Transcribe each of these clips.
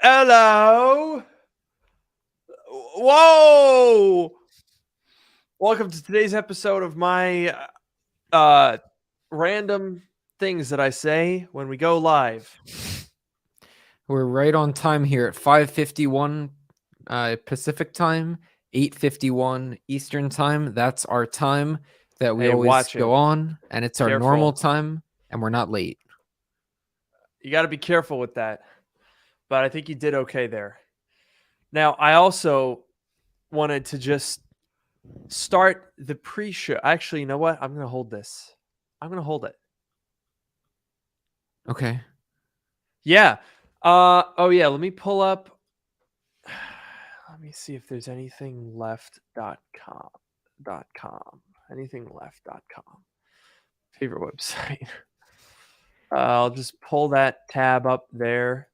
Hello. Whoa. Welcome to today's episode of my uh random things that I say when we go live. We're right on time here at 5:51 Pacific time, 8:51 Eastern time. That's our time that we Hey, always watch go it. on, and it's our normal Careful. time, and we're not late. You got to be careful with that. But I think you did okay there. Now, I also wanted to just start the pre-show. Actually, you know what? I'm going to hold this. I'm going to hold it. Okay. Yeah. Let me pull up. Let me see if there's anything left.com. Anything left.com. Favorite website. I'll just pull that tab up there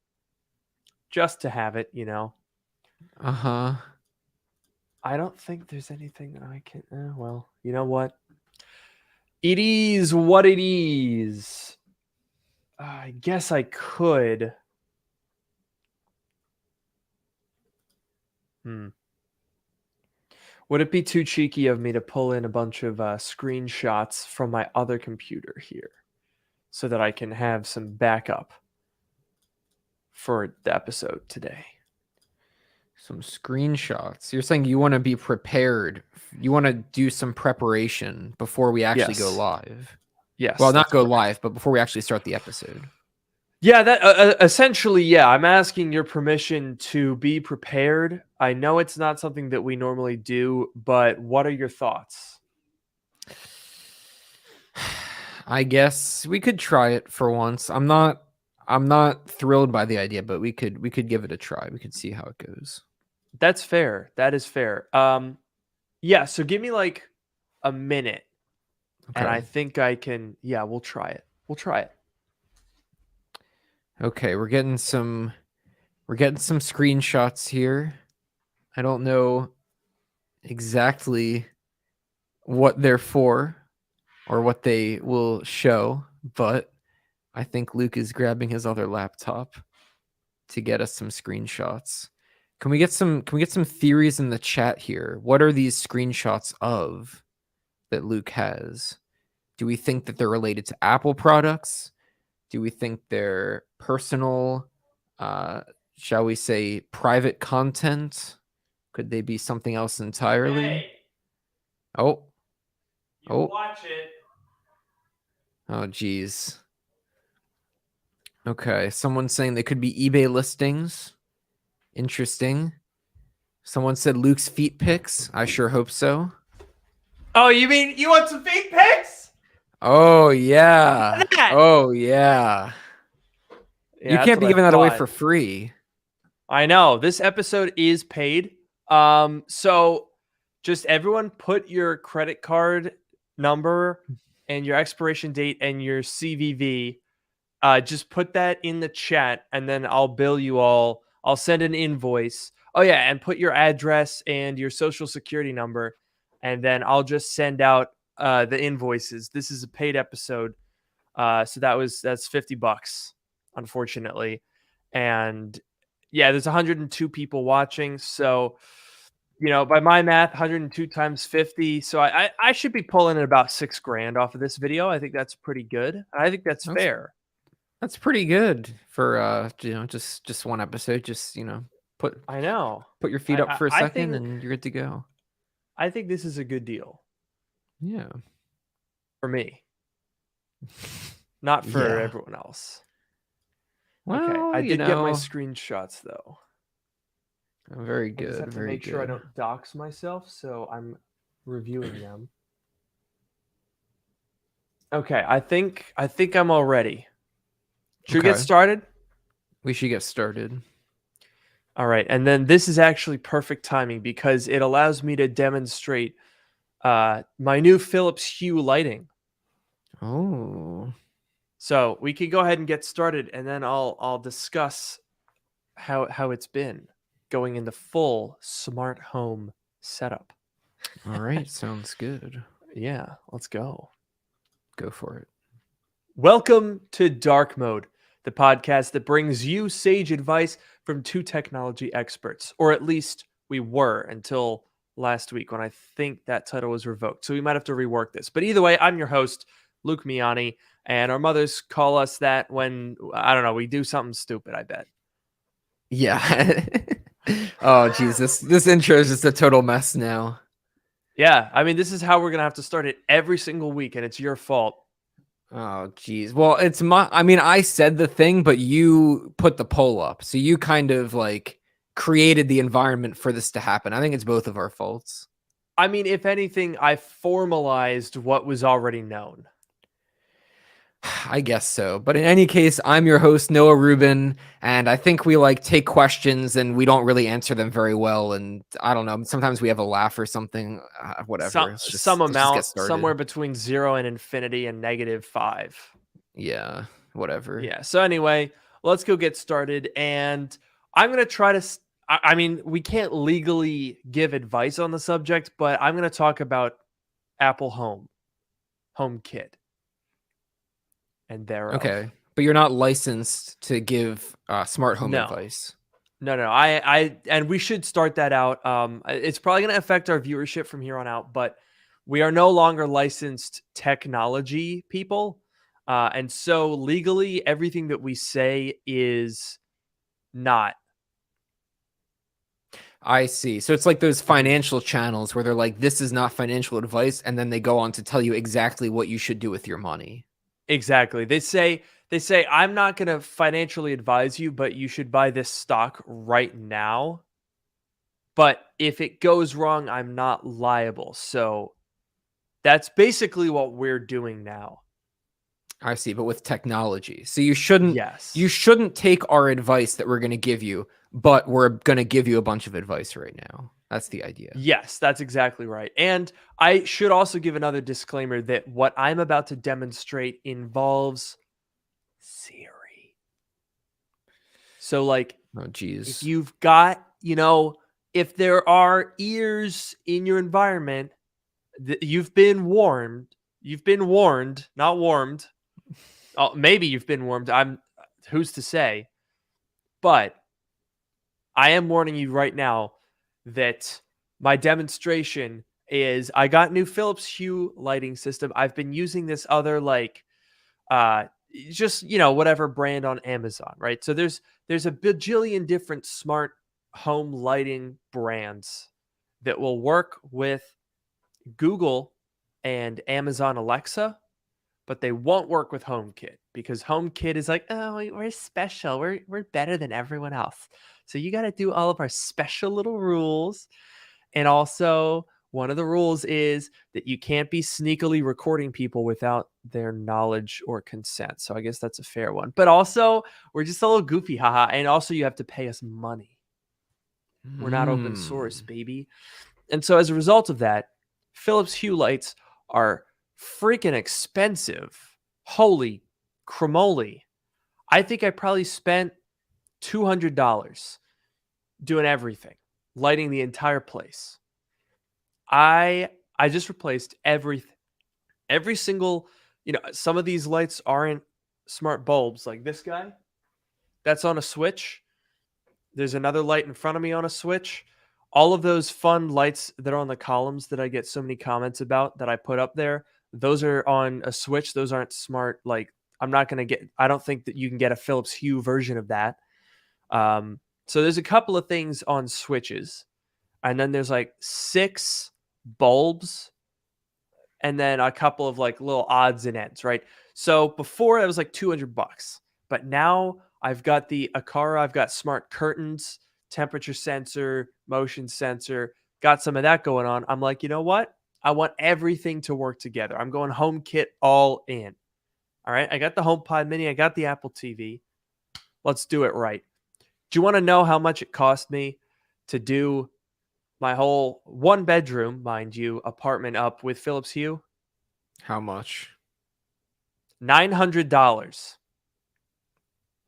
just to have it, Uh-huh. I don't think there's anything I can. Well, you know what? It is what it is. I guess I could. Would it be too cheeky of me to pull in a bunch of screenshots from my other computer here so that I can have some backup for the episode today? Some screenshots. You're saying you want to be prepared. You want to do some preparation before we actually go Yes. live. Yes. Well, not that's go correct. live, but before we actually start the episode. Yeah, that essentially, yeah. I'm asking your permission to be prepared. I know it's not something that we normally do, but what are your thoughts? I guess we could try it for once. I'm not thrilled by the idea, but we could give it a try. We could see how it goes. That's fair. That is fair. Yeah. So give me like a minute, and I Okay. think I can. Yeah, we'll try it. We'll try it. Okay, we're getting some screenshots here. I don't know exactly what they're for or what they will show, but I think Luke is grabbing his other laptop to get us some screenshots. Can we get some theories in the chat here? What are these screenshots of that Luke has? Do we think that they're related to Apple products? Do we think they're personal, shall we say, private content? Could they be something else entirely? Hey, Oh, you oh, watch it. oh, geez. Okay, someone's saying they could be eBay listings. Interesting. Someone said Luke's feet pics. I sure hope so. Oh, you mean you want some feet pics? Oh yeah. That. Oh yeah. You Yeah, that's can't be what I giving that away thought. for free. I know this episode is paid. So just everyone put your credit card number and your expiration date and your CVV. Just put that in the chat, and then I'll bill you all. I'll send an invoice. Oh yeah, and put your address and your social security number, and then I'll just send out the invoices. This is a paid episode, so that's $50, unfortunately, and yeah, there's 102 people watching, so by my math, 102 times 50. So I should be pulling in about $6,000 off of this video. I think that's pretty good. I think that's That's fair. That's pretty good for just one episode. Just put I know. put your feet I, up I for a I second think and you're good to go. I think this is a good deal Yeah. for me, not for Yeah. everyone else. Okay, Well, I did get my screenshots though. very I just good, have to very make sure I good. don't dox myself, so I'm reviewing them. Okay, I think I'm all ready. Should we get Okay. started? We should get started. All right, and then this is actually perfect timing because it allows me to demonstrate my new Philips Hue lighting. Oh. So we can go ahead and get started, and then I'll discuss how it's been going into full smart home setup. All right, sounds good. Yeah, let's go. Go for it. Welcome to Dark Mode, the podcast that brings you sage advice from two technology experts, or at least we were until last week when I think that title was revoked. So we might have to rework this. But either way, I'm your host, Luke Miani, and our mothers call us that when, I don't know, we do something stupid, I bet. Yeah. Oh, geez. This intro is just a total mess now. Yeah. I mean, this is how we're going to have to start it every single week, and it's your fault. Oh, geez. Well, I said the thing, but you put the poll up. So you kind of like created the environment for this to happen. I think it's both of our faults. I mean, if anything, I formalized what was already known. I guess so. But in any case, I'm your host, Noah Rubin, and I think we like take questions and we don't really answer them very well. And I don't know, sometimes we have a laugh or something, whatever. Let's just get started. Somewhere between 0 and infinity and -5. Yeah, whatever. Yeah. So anyway, let's go get started. And I'm going to try to, I mean, we can't legally give advice on the subject, but I'm going to talk about Apple HomeKit. And thereof. Okay, but you're not licensed to give smart home advice. No. And we should start that out. It's probably going to affect our viewership from here on out, but we are no longer licensed technology people. And so legally, everything that we say is not. I see. So it's like those financial channels where they're like, this is not financial advice. And then they go on to tell you exactly what you should do with your money. Exactly. They say, I'm not going to financially advise you, but you should buy this stock right now. But if it goes wrong, I'm not liable. So that's basically what we're doing now. I see, but with technology. So you shouldn't take our advice that we're going to give you, but we're going to give you a bunch of advice right now. That's the idea. Yes, that's exactly right. And I should also give another disclaimer that what I'm about to demonstrate involves Siri. So like, oh geez, if you've got, if there are ears in your environment, you've been warned. You've been warned, not warmed. Oh, maybe you've been warned. Who's to say? But I am warning you right now that my demonstration is I got new Philips Hue lighting system. I've been using this other whatever brand on Amazon, right? So there's a bajillion different smart home lighting brands that will work with Google and Amazon Alexa, but they won't work with HomeKit because HomeKit is like, oh, we're special. We're better than everyone else. So you got to do all of our special little rules. And also, one of the rules is that you can't be sneakily recording people without their knowledge or consent. So I guess that's a fair one. But also, we're just a little goofy, haha. And also, you have to pay us money. We're not open source, baby. And so as a result of that, Philips Hue lights are freaking expensive. Holy cramoly. I think I probably spent $200 doing everything, lighting the entire place. I just replaced every single, some of these lights aren't smart bulbs like this guy. That's on a switch. There's another light in front of me on a switch. All of those fun lights that are on the columns that I get so many comments about that I put up there, those are on a switch. Those aren't smart. Like I don't think that you can get a Philips Hue version of that. So there's a couple of things on switches, and then there's like 6 bulbs, and then a couple of like little odds and ends, right? So before it was like $200, but now I've got the Aqara, I've got smart curtains, temperature sensor, motion sensor, got some of that going on. I'm like, you know what? I want everything to work together. I'm going HomeKit all in. All right. I got the HomePod Mini. I got the Apple TV. Let's do it right. Do you want to know how much it cost me to do my whole 1-bedroom, mind you, apartment up with Philips Hue? How much? $900.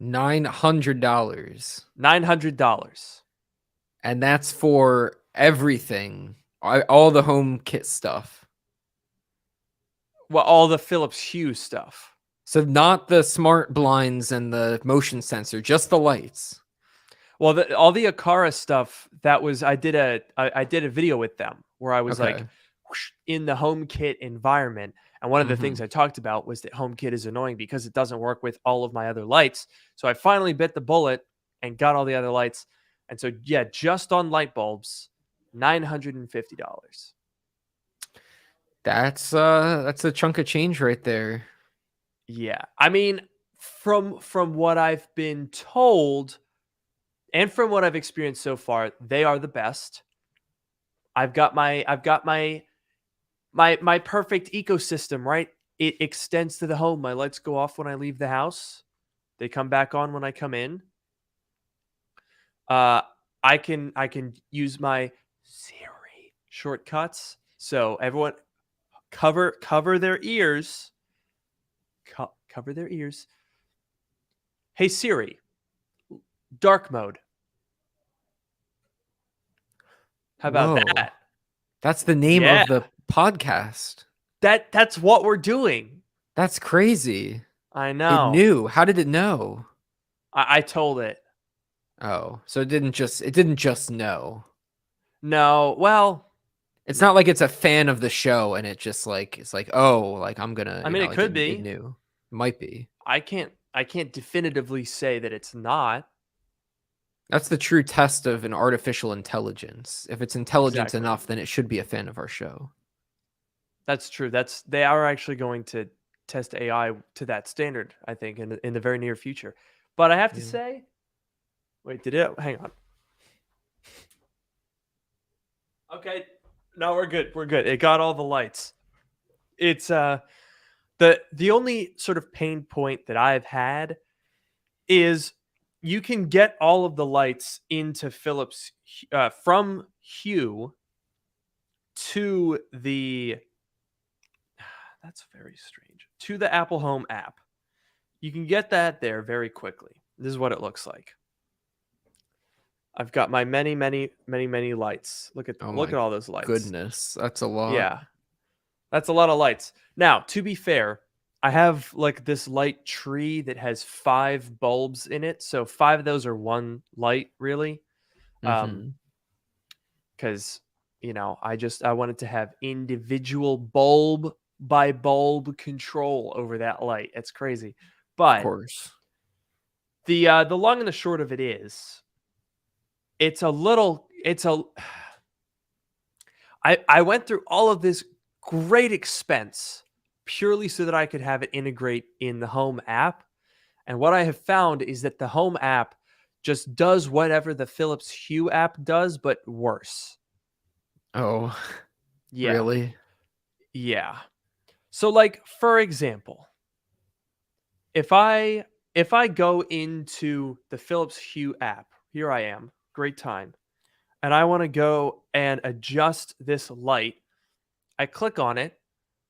$900. $900. And that's for everything, all the HomeKit stuff. Well, all the Philips Hue stuff. So not the smart blinds and the motion sensor, just the lights. Well, all the Akara stuff, that was I did a video with them where I was like Okay. whoosh, in the HomeKit environment, and one of the things Mhm. I talked about was that HomeKit is annoying because it doesn't work with all of my other lights. So I finally bit the bullet and got all the other lights. And so yeah, just on light bulbs, $950. That's a chunk of change right there. Yeah. I mean, from what I've been told and from what I've experienced so far, they are the best. I've got my perfect ecosystem, right? It extends to the home. My lights go off when I leave the house. They come back on when I come in. Uh I can use my Siri shortcuts. So everyone cover their ears. Cover their ears. Hey Siri, dark mode. How about Whoa. that? That's the name Yeah. of the podcast. That's what we're doing. That's crazy. I It know. knew. How did it know? I told it. Oh, so it didn't just know. No, well, It's not like it's a fan of the show and it just like it's like, oh, like I'm gonna, I mean it like could it be. knew. It might be. I can't definitively say that it's not. That's the true test of an artificial intelligence. If it's intelligent Exactly. enough, then it should be a fan of our show. That's true. They are actually going to test AI to that standard, I think, in the very near future. But I have to Yeah. say, wait, did it? Hang on. Okay, no, we're good. We're good. It got all the lights. It's the only sort of pain point that I've had is you can get all of the lights into Philips from Hue to the that's very strange to the Apple Home app. You can get that there very quickly. This is what it looks like. I've got my many lights. Look Oh at my all those lights. goodness. That's a lot. Yeah, that's a lot of lights. Now, to be fair, I have like this light tree that has 5 bulbs in it. So 5 of those are one light, really. Mm-hmm. Because I wanted to have individual bulb by bulb control over that light. It's crazy. Of But course. the long and the short of it is I went through all of this great expense purely so that I could have it integrate in the home app. And what I have found is that the home app just does whatever the Philips Hue app does, but worse. Oh, Yeah. really? Yeah. So like for example, if I go into the Philips Hue app, here I am, great time, and I want to go and adjust this light, I click on it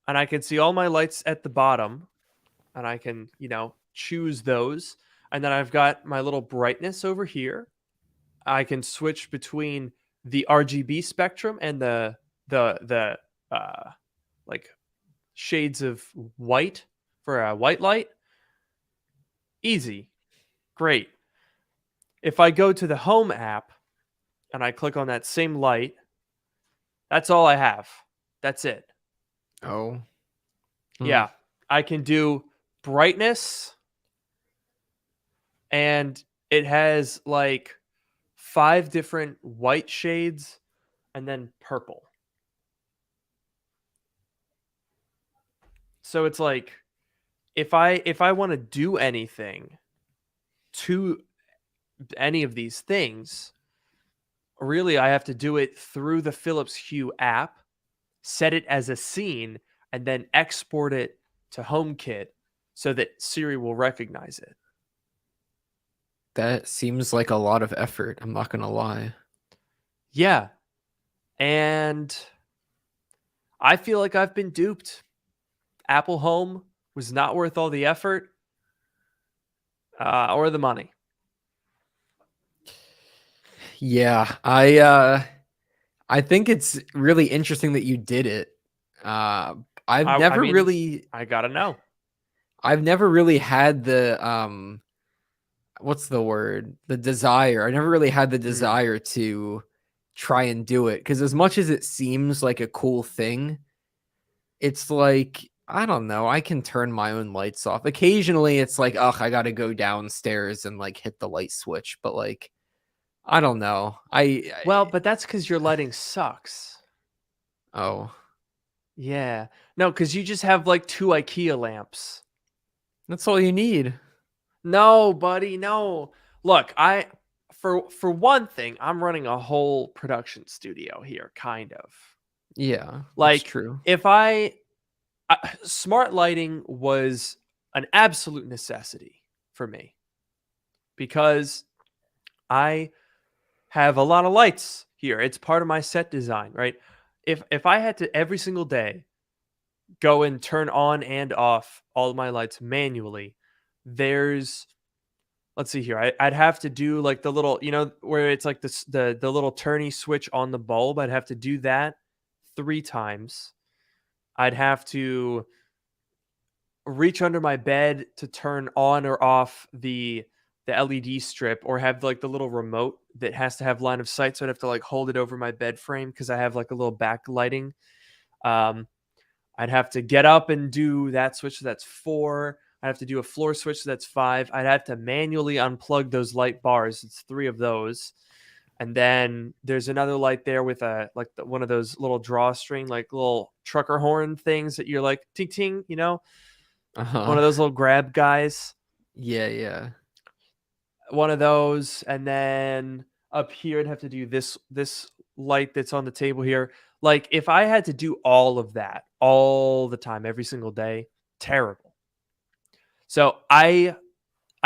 and I can see all my lights at the bottom and I can, choose those. And then I've got my little brightness over here. I can switch between the RGB spectrum and the like shades of white for a white light. Easy. Great. If I go to the home app and I click on that same light, that's all I have. That's it. Oh. Hmm. Yeah. I can do brightness and it has like 5 different white shades and then purple. So it's like if I want to do anything to any of these things, really I have to do it through the Philips Hue app, set it as a scene, and then export it to HomeKit so that Siri will recognize it. That seems like a lot of effort. I'm not gonna lie. Yeah. And I feel like I've been duped. Apple Home was not worth all the effort or the money. Yeah, I think it's really interesting that you did it. I've I never mean, really I gotta know. I've never really had the what's the word? The desire. I never really had the Mm. desire to try and do it because as much as it seems like a cool thing, it's like I don't know. I can turn my own lights off. Occasionally, it's like, ugh, I got to go downstairs and like hit the light switch. But like, I don't know. Well, but that's because your lighting sucks. Oh, Yeah. No, because you just have like 2 IKEA lamps. that's all you need. No, buddy, no. Look, for one thing, I'm running a whole production studio here, kind of. Yeah, that's Like true. if smart lighting was an absolute necessity for me because I have a lot of lights here. It's part of my set design, right? If I had to every single day go and turn on and off all of my lights manually, there's let's see here. I'd have to do like the little, where it's like the little turny switch on the bulb. I'd have to do that 3 times. I'd have to reach under my bed to turn on or off the LED strip, or have like the little remote that has to have line of sight. So I'd have to like hold it over my bed frame because I have like a little backlighting. Um, I'd have to get up and do that switch. So that's 4. I'd have to do a floor switch. So that's 5. I'd have to manually unplug those light bars. It's 3 of those. And then there's another light there with one of those little drawstring, like little trucker horn things that you're like ting ting, Uh-huh. one of those little grab guys. Yeah, yeah. One of those, and then up here I'd have to do this light that's on the table here. Like if I had to do all of that all the time, every single day, terrible. So I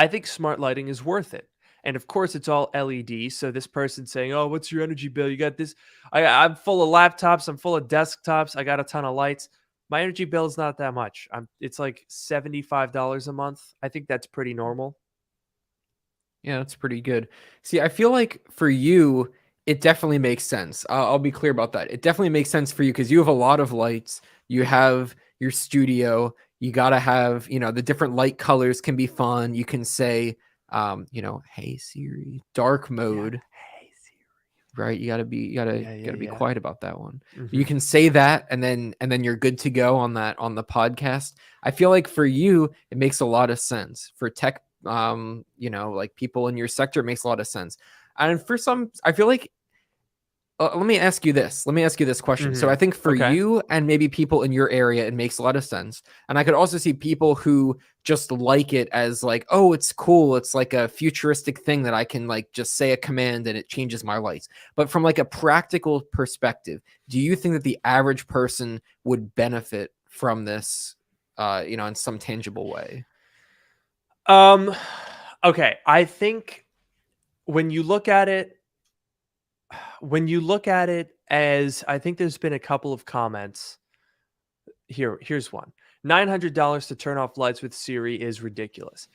think smart lighting is worth it. And of course, it's all LED. So this person saying, "Oh, what's your energy bill? You got this." I'm full of laptops. I'm full of desktops. I got a ton of lights. My energy bill is not that much. It's like $75 a month. I think that's pretty normal. Yeah, that's pretty good. See, I feel like for you, it definitely makes sense. I'll be clear about that. It definitely makes sense for you because you have a lot of lights. You have your studio. You gotta have, the different light colors can be fun. You can say, hey Siri, dark Yeah. mode, Hey Siri. right? Yeah, You yeah, gotta be yeah. quiet about that one. You Mhm. can say that, and then you're good to go on the podcast. I feel like for you, it makes a lot of sense. For tech, like people in your sector, it makes a lot of sense. And for some, I feel like let me ask you this. Let me ask you this question. So I Mhm. think for Okay. you and maybe people in your area, it makes a lot of sense. And I could also see people who just like it as like, oh, it's cool. It's like a futuristic thing that I can like just say a command and it changes my lights. But from like a practical perspective, do you think that the average person would benefit from this, in some tangible way? Um okay, I think when you look at it as I think there's been a couple of comments. Here's one. $900 to turn off lights with Siri is ridiculous.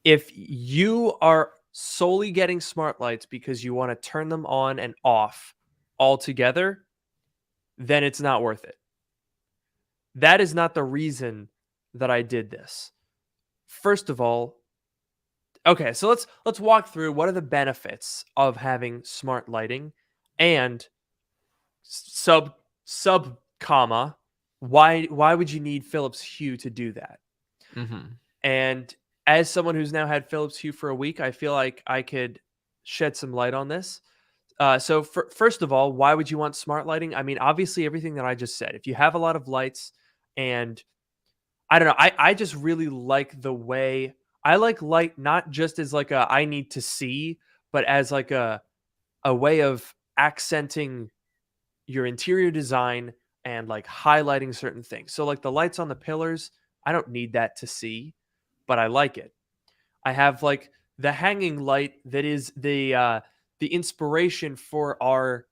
If you are solely getting smart lights because you want to turn them on and off altogether, then it's not worth it. That is not the reason that I did this. First of all, okay, so let's walk through what are the benefits of having smart lighting, and sub sub comma why would you need Philips Hue to do that? Mm-hmm. And as someone who's now had Philips Hue for a week, I feel like I could shed some light on this. So first of all, why would you want smart lighting? I mean, obviously everything that I just said. If you have a lot of lights, and I don't know, I just really like the way I like light, not just as like a I need to see, but as like a way of accenting your interior design and like highlighting certain things. So like the lights on the pillars, I don't need that to see, but I like it. I have like the hanging light that is the inspiration for our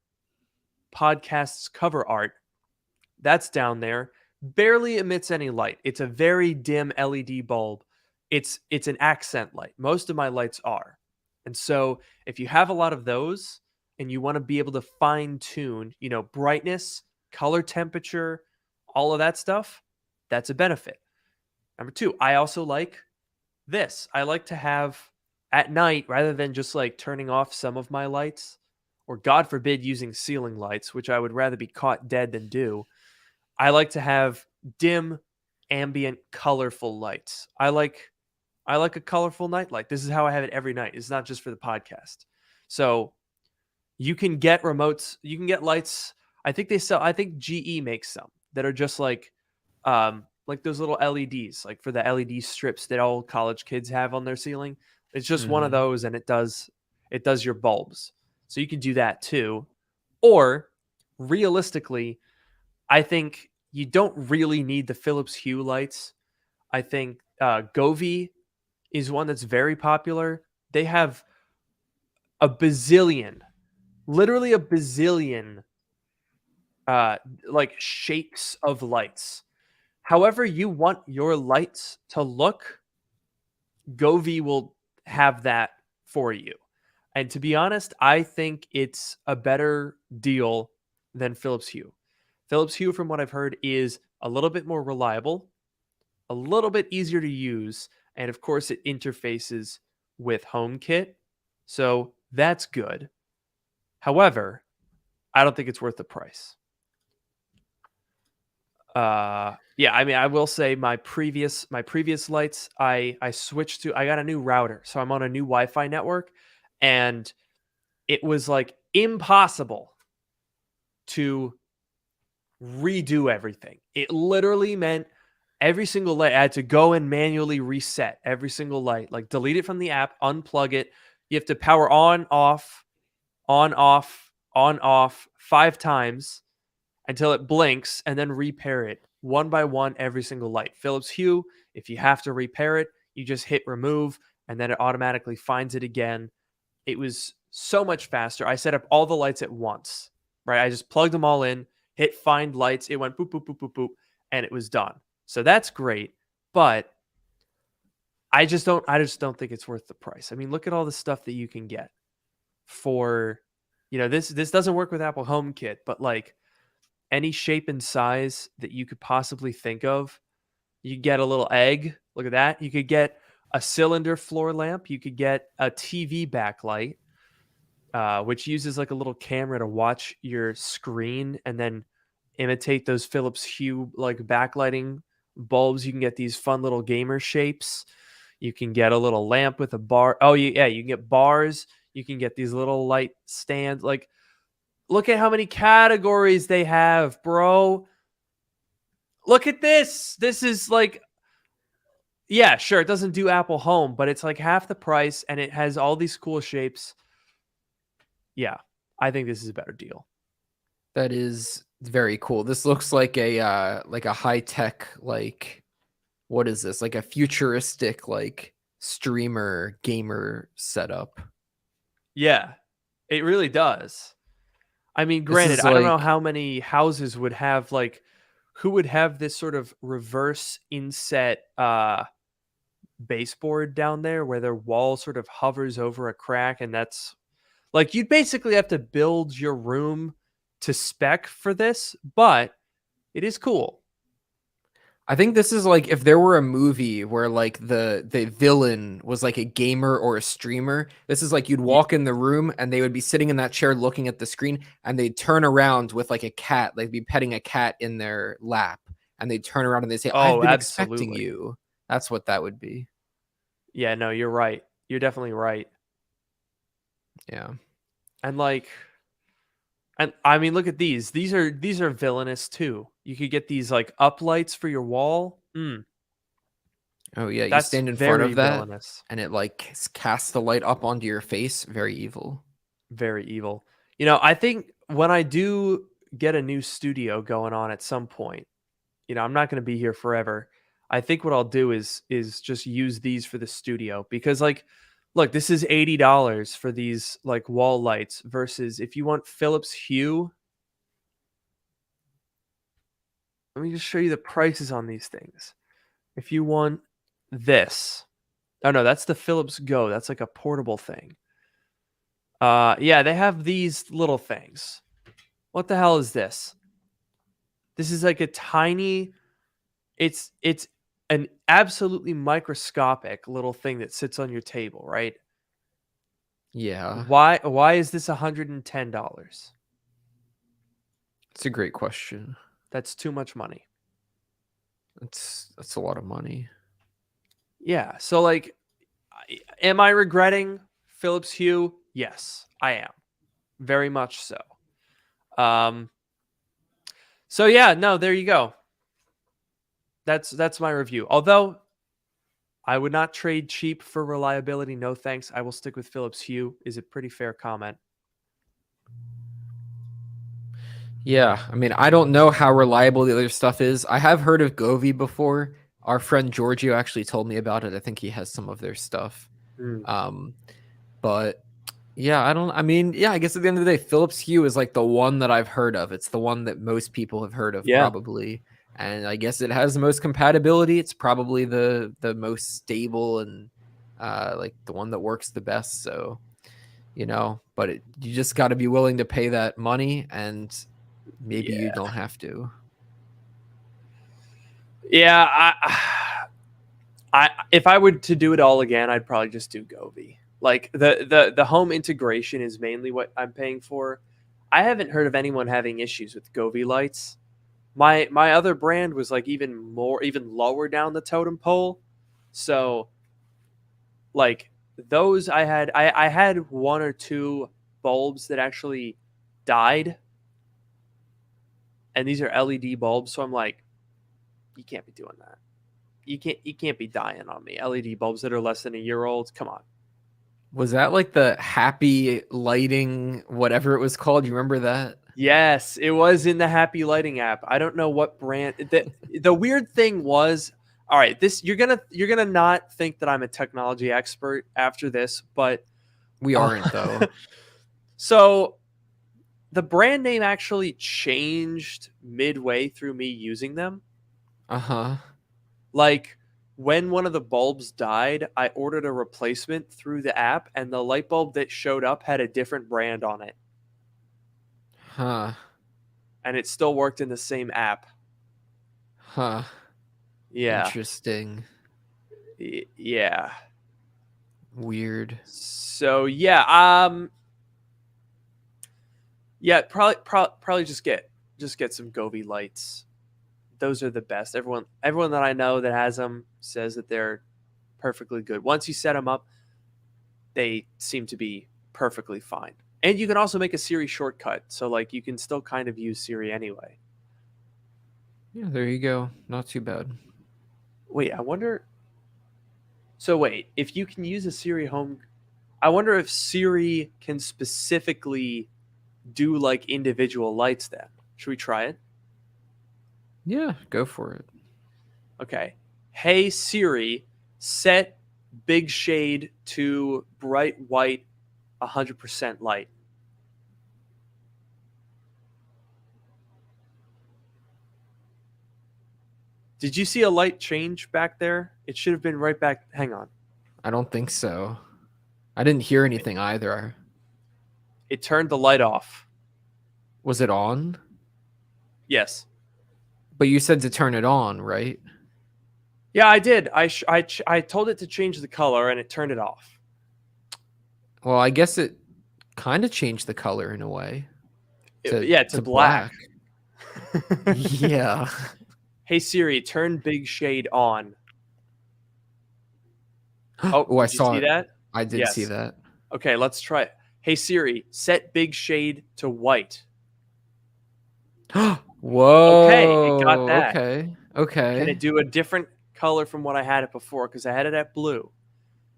podcast's cover art. That's down there. Barely emits any light. It's a very dim LED bulb. It's an accent light. Most of my lights are. And so if you have a lot of those and you want to be able to fine tune, brightness, color temperature, all of that stuff, that's a benefit. Number two, I also like this. I like to have at night, rather than just like turning off some of my lights, or God forbid using ceiling lights, which I would rather be caught dead than do. I like to have dim, ambient, colorful lights. I like a colorful nightlight. This is how I have it every night. It's not just for the podcast. So you can get remotes, you can get lights. I think GE makes some that are just like those little LEDs, like for the LED strips that all college kids have on their ceiling. It's just one of Mhm. those, and it does your bulbs. So you can do that too. Or realistically, I think you don't really need the Philips Hue lights. I think Govee is one that's very popular. They have a bazillion, literally a bazillion, like shapes of lights. However you want your lights to look, Govee will have that for you. And to be honest, I think it's a better deal than Philips Hue. Philips Hue, from what I've heard, is a little bit more reliable, a little bit easier to use, and of course, it interfaces with HomeKit. So that's good. However, I don't think it's worth the price. Yeah, I mean, I will say my previous lights, I switched to, I got a new router, so I'm on a new Wi-Fi network, and it was like impossible to redo everything. It literally meant every single light I had to go and manually reset every single light, like delete it from the app, unplug it. You have to power on, off, on, off, on, off 5 times until it blinks, and then repair it one by one every single light. Philips Hue, if you have to repair it, you just hit remove and then it automatically finds it again. It was so much faster. I set up all the lights at once, right? I just plugged them all in, hit find lights, it went boop, boop, boop, boop, boop, and it was done. So that's great, but I just don't think it's worth the price. I mean, look at all the stuff that you can get for, this doesn't work with Apple HomeKit, but like any shape and size that you could possibly think of. You get a little egg. Look at that. You could get a cylinder floor lamp. You could get a TV backlight, which uses like a little camera to watch your screen and then imitate those Philips Hue like backlighting bulbs. You can get these fun little gamer shapes. You can get a little lamp with a bar. Oh, yeah, you can get bars. You can get these little light stands. Like, look at how many categories they have, bro. Look at this. This is like, yeah, sure, it doesn't do Apple Home, but it's like half the price and it has all these cool shapes. Yeah, I think this is a better deal. That is very cool. This looks like a high tech, like, what is this? Like a futuristic like streamer gamer setup. Yeah, it really does. I mean, This granted, is I don't know like, how many houses would have like, who would have this sort of reverse inset baseboard down there where their wall sort of hovers over a crack, and that's like, you'd basically have to build your room to spec for this, but it is cool. I think this is like if there were a movie where like the villain was like a gamer or a streamer. This is like you'd walk in the room and they would be sitting in that chair looking at the screen, and they'd turn around with like a cat, they'd be petting a cat in their lap, and they'd turn around and they'd say, "I've Oh, been expecting absolutely. you." That's what that would be. Yeah, no, you're right. You're definitely right. Yeah. And like, and I mean, look at these. These are villainous too. You could get these like uplights for your wall. Oh yeah, you That's stand in front very of that villainous. and it like casts the light up onto your face. Very evil. Very evil. I think when I do get a new studio going on at some point, I'm not going to be here forever. I think what I'll do is just use these for the studio, because like, look, this is $80 for these like wall lights versus if you want Philips Hue. Let me just show you the prices on these things. If you want this, oh no, that's the Philips Go. That's like a portable thing. Yeah, they have these little things. What the hell is this? This is like a tiny. It's an absolutely microscopic little thing that sits on your table, right? Yeah, Why is this $110? it's a great question. That's too much money. That's a lot of money. Yeah. So like, am I regretting Philips Hue? Yes, I am. Very much so. So yeah, no, there you go. That's my review. Although I would not trade cheap for reliability. No thanks. I will stick with Philips Hue. Is a pretty fair comment. Yeah, I mean, I don't know how reliable the other stuff is. I have heard of Govee before. Our friend Giorgio actually told me about it. I think he has some of their stuff. Mm. But yeah, I mean, yeah, I guess at the end of the day, Philips Hue is like the one that I've heard of. It's the one that most people have heard of, Yeah. probably. And I guess it has the most compatibility. It's probably the most stable and like the one that works the best. So, but you just got to be willing to pay that money, and maybe you don't have to. Yeah, I if I were to do it all again, I'd probably just do Govee. Like the home integration is mainly what I'm paying for. I haven't heard of anyone having issues with Govee lights. My other brand was like even lower down the totem pole. So like those I had one or two bulbs that actually died. And these are LED bulbs, so I'm like, you can't be doing that. You can't be dying on me. LED bulbs that are less than a year old. Come on. Was that like the happy lighting, whatever it was called? You remember that? Yes, it was in the Happy Lighting app. I don't know what brand. The weird thing was, all right, this you're gonna not think that I'm a technology expert after this, but We aren't though. So the brand name actually changed midway through me using them. Uh-huh. Like when one of the bulbs died, I ordered a replacement through the app, and the light bulb that showed up had a different brand on it. Huh. And it still worked in the same app. Huh. Yeah. Interesting. Yeah. Weird. So yeah, probably just get some Govee lights. Those are the best. Everyone that I know that has them says that they're perfectly good. Once you set them up, they seem to be perfectly fine. And you can also make a Siri shortcut, so like you can still kind of use Siri anyway. Yeah, there you go. Not too bad. Wait, I wonder. So wait, if you can use a Siri home, I wonder if Siri can specifically do like individual lights then. Should we try it? Yeah, go for it. Okay. Hey Siri, set big shade to bright white 100% light. Did you see a light change back there? It should have been right back. Hang on. I don't think so. I didn't hear anything either. It turned the light off. Was it on? Yes. But you said to turn it on, right? Yeah, I did. I told it to change the color, and it turned it off. Well, I guess it kind of changed the color in a way. To black. Yeah. Hey Siri, turn big shade on. Oh, I did you saw see it. that? I did see that. Okay, let's try it. Hey Siri, set big shade to white. Whoa. Okay, it got that. Okay. Can it do a different color from what I had it before? Because I had it at blue.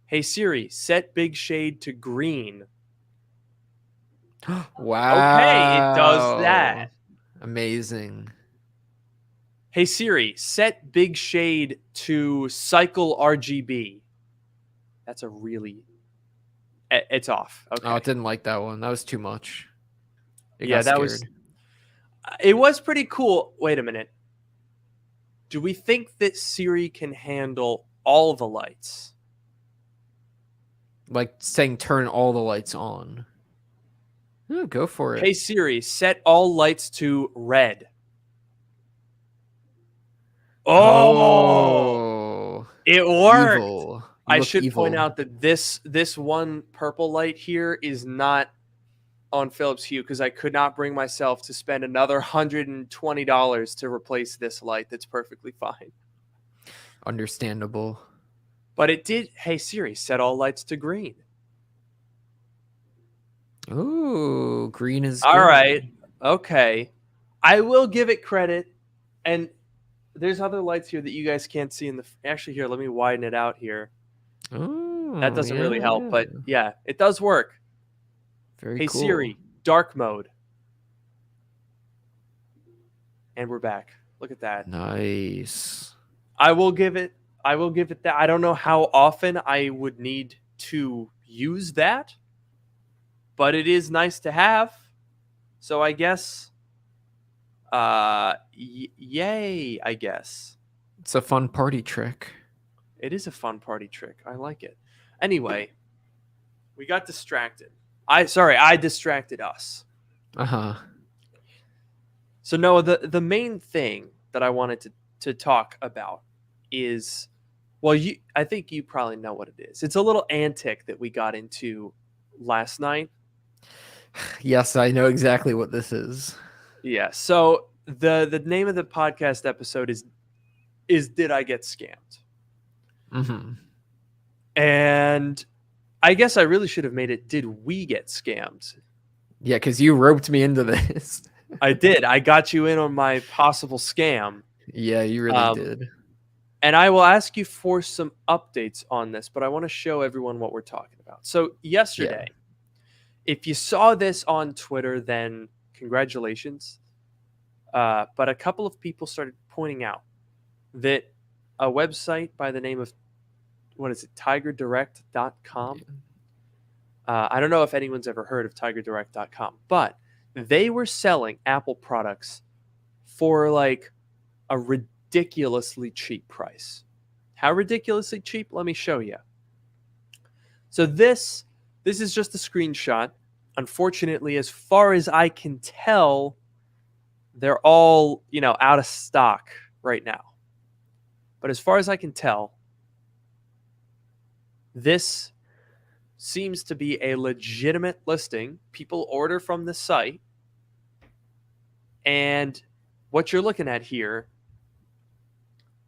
Hey Siri, set big shade to green. Wow. Okay, it does that. Amazing. Hey Siri, set big shade to cycle RGB. That's a really... It's off. Okay. Oh, it didn't like that one. That was too much. It was pretty cool. Wait a minute. Do we think that Siri can handle all the lights? Like saying turn all the lights on. Yeah, go for it. Hey Siri, set all lights to red. Oh! It worked. Evil. You I look should evil. point out that this one purple light here is not on Philips Hue because I could not bring myself to spend another $120 to replace this light. That's perfectly fine. Understandable. But it did. Hey Siri, set all lights to green. Ooh, green is All good. right. Okay. I will give it credit. And there's other lights here that you guys can't see in the. Actually, here, let me widen it out here. Oh, That doesn't really help, yeah. but yeah, it does work. Very Hey cool. Siri, dark mode. And we're back. Look at that. Nice. I will give it that. I don't know how often I would need to use that, but it is nice to have. So I guess yay, I guess. It's a fun party trick. It is a fun party trick. I like it. Anyway, we got distracted. I distracted us. Uh-huh. So Noah, the main thing that I wanted to talk about is, well, I think you probably know what it is. It's a little antic that we got into last night. Yes, I know exactly what this is. Yeah. So the name of the podcast episode is Did I Get Scammed? Mm-hmm. And I guess I really should have made it Did We Get Scammed? Yeah, because you roped me into this. I did. I got you in on my possible scam. Yeah, you really did. And I will ask you for some updates on this, but I want to show everyone what we're talking about. So yesterday, if you saw this on Twitter, then congratulations. But a couple of people started pointing out that a website by the name of, what is it, tigerdirect.com? I don't know if anyone's ever heard of tigerdirect.com, but they were selling Apple products for like a ridiculously cheap price. How ridiculously cheap? Let me show you. So this is just a screenshot. Unfortunately, as far as I can tell, they're all, out of stock right now. But as far as I can tell, this seems to be a legitimate listing. People order from the site. And what you're looking at here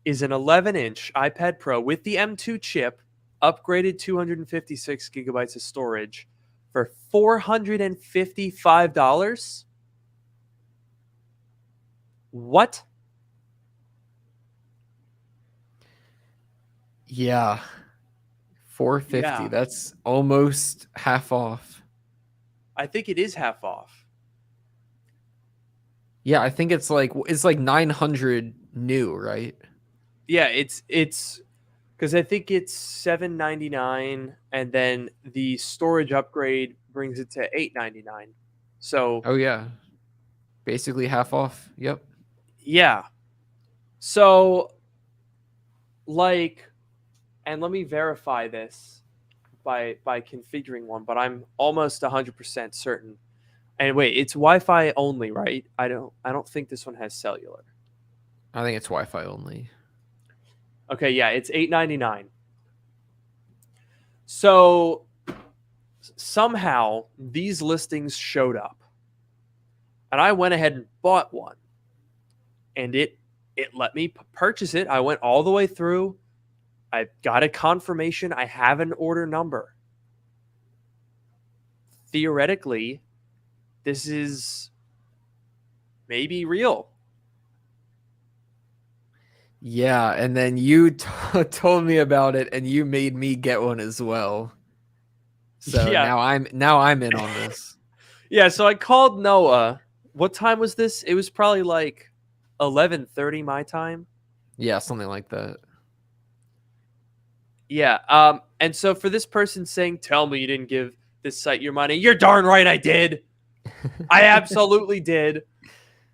is an 11-inch iPad Pro with the M2 chip, upgraded 256 gigabytes of storage for $455. What? Yeah. $450. Yeah. That's almost half off. I think it is half off. Yeah, I think it's like $900 new, right? Yeah, it's because I think it's $799, and then the storage upgrade brings it to $899. So Oh yeah, basically half off. Yep. yeah. So and let me verify this by configuring one, but I'm almost 100% certain. And wait, it's Wi-Fi only, right? I don't think this one has cellular. I think it's Wi-Fi only. Okay, yeah, it's $899. So somehow these listings showed up, and I went ahead and bought one, and it let me purchase it. I went all the way through. I got a confirmation. I have an order number. Theoretically, this is maybe real. Yeah, and then you told me about it, and you made me get one as well. So Yeah. now I'm in on this. Yeah, so I called Noah. What time was this? It was probably like 11:30 my time. Yeah, something like that. Yeah. And so for this person saying, "Tell me you didn't give this site your money," you're darn right I did. I absolutely did.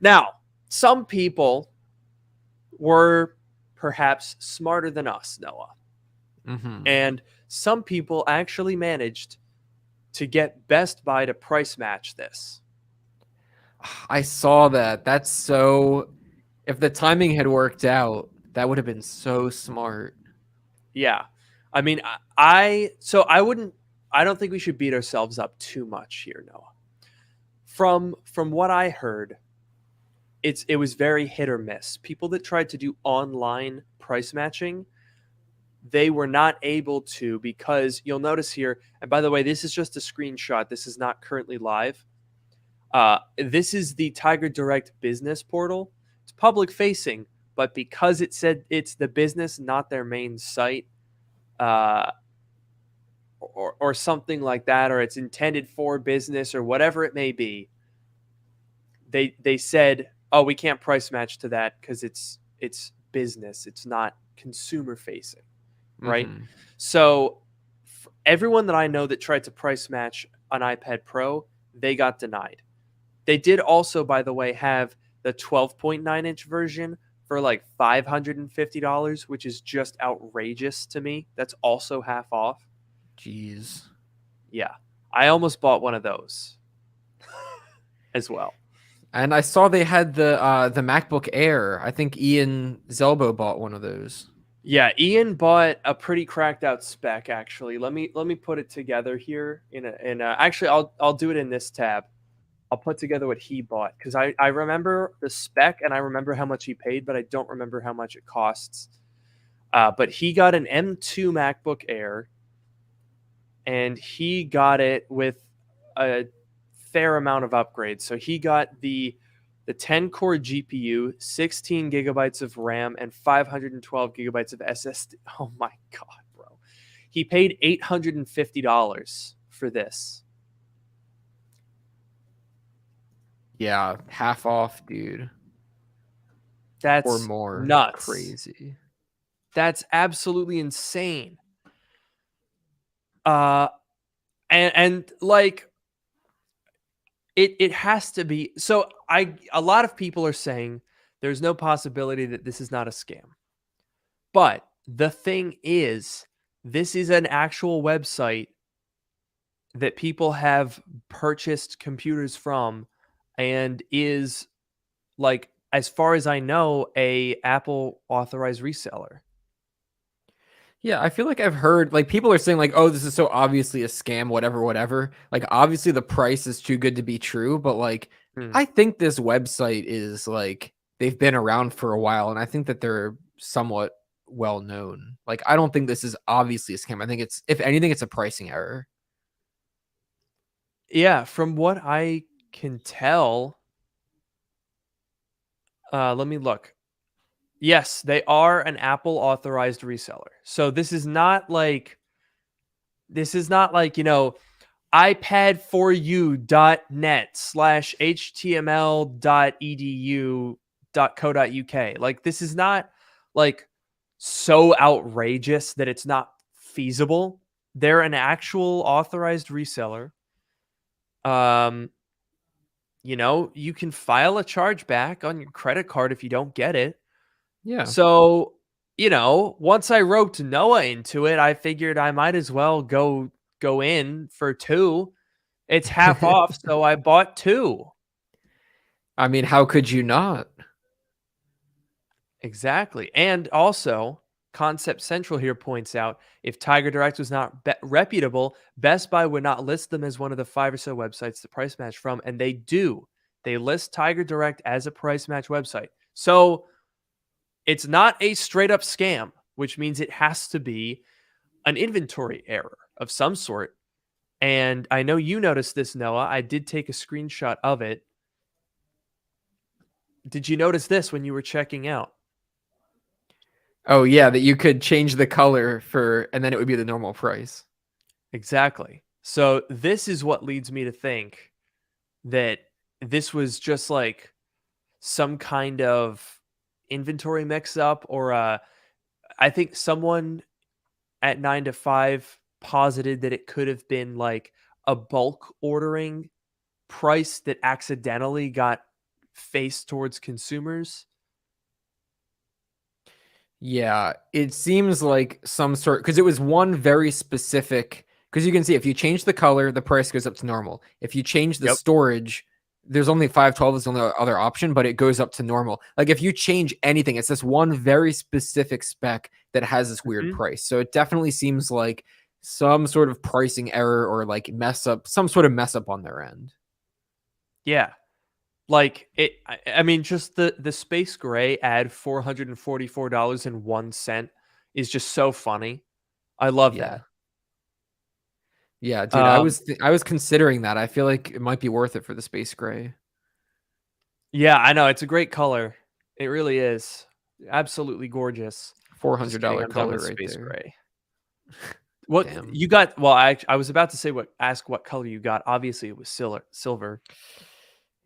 Now, some people were perhaps smarter than us, Noah. Mm-hmm. And some people actually managed to get Best Buy to price match this. I saw that. That's so. If the timing had worked out, that would have been so smart. Yeah. I mean, I don't think we should beat ourselves up too much here, Noah. From what I heard, it was very hit or miss. People that tried to do online price matching, they were not able to, because you'll notice here, and by the way, this is just a screenshot. This is not currently live. This is the Tiger Direct business portal. It's public facing, but because it said it's the business, not their main site, uh, or something like that, or it's intended for business or whatever it may be, they said, oh, we can't price match to that because it's business. It's not consumer facing, right? Mhm. So everyone that I know that tried to price match an iPad Pro, they got denied. They did also, by the way, have the 12.9-inch version for like $550, which is just outrageous to me. That's also half off. Jeez. Yeah. I almost bought one of those as well. And I saw they had the MacBook Air. I think Ian Zelbo bought one of those. Yeah, Ian bought a pretty cracked out spec actually. Let me put it together here actually I'll do it in this tab. I'll put together what he bought because I remember the spec and I remember how much he paid, but I don't remember how much it costs. But he got an M2 MacBook Air, and he got it with a fair amount of upgrades. So he got the 10-core GPU, 16 gigabytes of RAM, and 512 gigabytes of SSD. Oh my God, bro. He paid $850 for this. Yeah, half off, dude. That's Or more. nuts. Crazy. That's absolutely insane. And like it has to be. So a lot of people are saying there's no possibility that this is not a scam. But the thing is, this is an actual website that people have purchased computers from, and is, like, as far as I know, a Apple authorized reseller. Yeah, I feel like I've heard like people are saying like, "Oh, this is so obviously a scam, whatever." Like obviously the price is too good to be true, but like Hmm. I think this website is like they've been around for a while and I think that they're somewhat well known. Like I don't think this is obviously a scam. I think it's if anything it's a pricing error. Yeah, from what I can tell, let me look. Yes, they are an Apple authorized reseller. So this is not like, iPad4u.net/html.edu.co.uk. Like, this is not like so outrageous that it's not feasible. They're an actual authorized reseller. You can file a chargeback on your credit card if you don't get it. Yeah. So, once I roped Noah into it, I figured I might as well go in for two. It's half off, so I bought two. I mean, how could you not? Exactly. And also, Concept Central here points out, if Tiger Direct was not reputable, Best Buy would not list them as one of the 5 or so websites to price match from, and they do. They list Tiger Direct as a price match website. So it's not a straight up scam, which means it has to be an inventory error of some sort. And I know you noticed this, Noah. I did take a screenshot of it. Did you notice this when you were checking out? Oh yeah, that you could change the color for and then it would be the normal price. Exactly. So this is what leads me to think that this was just like some kind of inventory mix up, or I think someone at 9 to 5 posited that it could have been like a bulk ordering price that accidentally got faced towards consumers. Yeah, it seems like some sort because it was one very specific because you can see if you change the color, the price goes up to normal. If you change the Yep. storage, there's only 512 is the only other option, but it goes up to normal. Like if you change anything, it's this one very specific spec that has this weird Mhm. price. So it definitely seems like some sort of pricing error or like some sort of mess up on their end. Yeah. Like I mean, just the space gray at $444.01 is just so funny. I love Yeah. that. Yeah, dude, Um, I was considering that. I feel like it might be worth it for the space gray. yeah, I know it's a great color. It really is. Absolutely gorgeous. Just kidding. $400 I'm done color with right space there. gray. What Damn. you got? Well, I was about to say ask what color you got. Obviously, it was silver.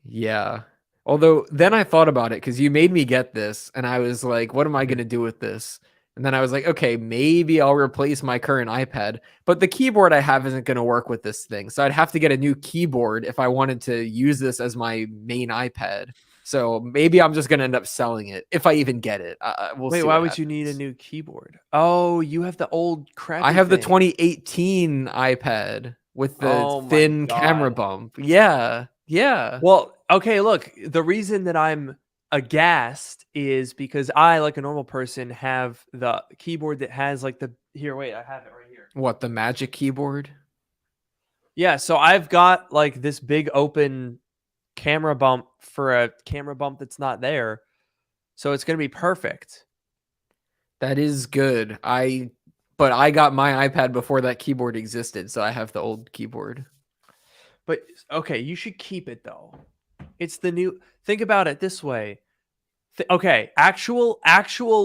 Yeah. Although then I thought about it because you made me get this, and I was like, what am I Mhm. going to do with this? And then I was like, okay, maybe I'll replace my current iPad, but the keyboard I have isn't going to work with this thing. So I'd have to get a new keyboard if I wanted to use this as my main iPad. So maybe I'm just going to end up selling it if I even get it. We'll Wait, see why what would you need a happens. new keyboard? Oh, you have the old I crappy have the thing. 2018 iPad with the Oh my thin camera god. bump. Yeah. Yeah. Well, okay, look, the reason that I'm aghast is because I, like a normal person, have the keyboard that has like the here, wait, I have it right here. What, the Magic keyboard? Yeah, so I've got like this big open camera bump for a camera bump that's not there. So it's gonna be perfect. That is good. But I got my iPad before that keyboard existed, so I have the old keyboard. But okay, you should keep it though. It's the new think about it this way. Okay, actual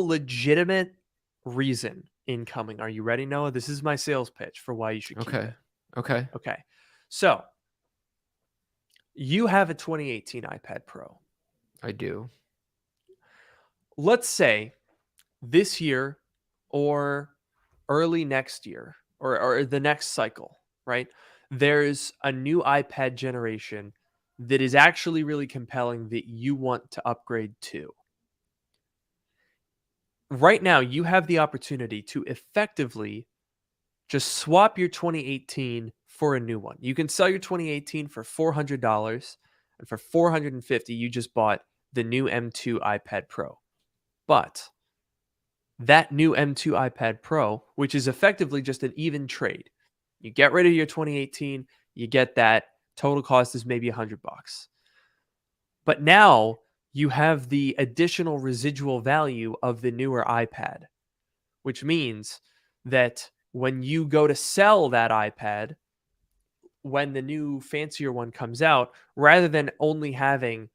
legitimate reason incoming. Are you ready, Noah? This is my sales pitch for why you should keep Okay. it. Okay. Okay. So, you have a 2018 iPad Pro. I do. Let's say this year or early next year or the next cycle, right? There's a new iPad generation that is actually really compelling that you want to upgrade to. Right now, you have the opportunity to effectively just swap your 2018 for a new one. You can sell your 2018 for $400, and for $450 you just bought the new M2 iPad Pro. But that new M2 iPad Pro, which is effectively just an even trade. You get rid of your 2018, you get that. Total cost is maybe $100. But now you have the additional residual value of the newer iPad, which means that when you go to sell that iPad, when the new fancier one comes out, rather than only having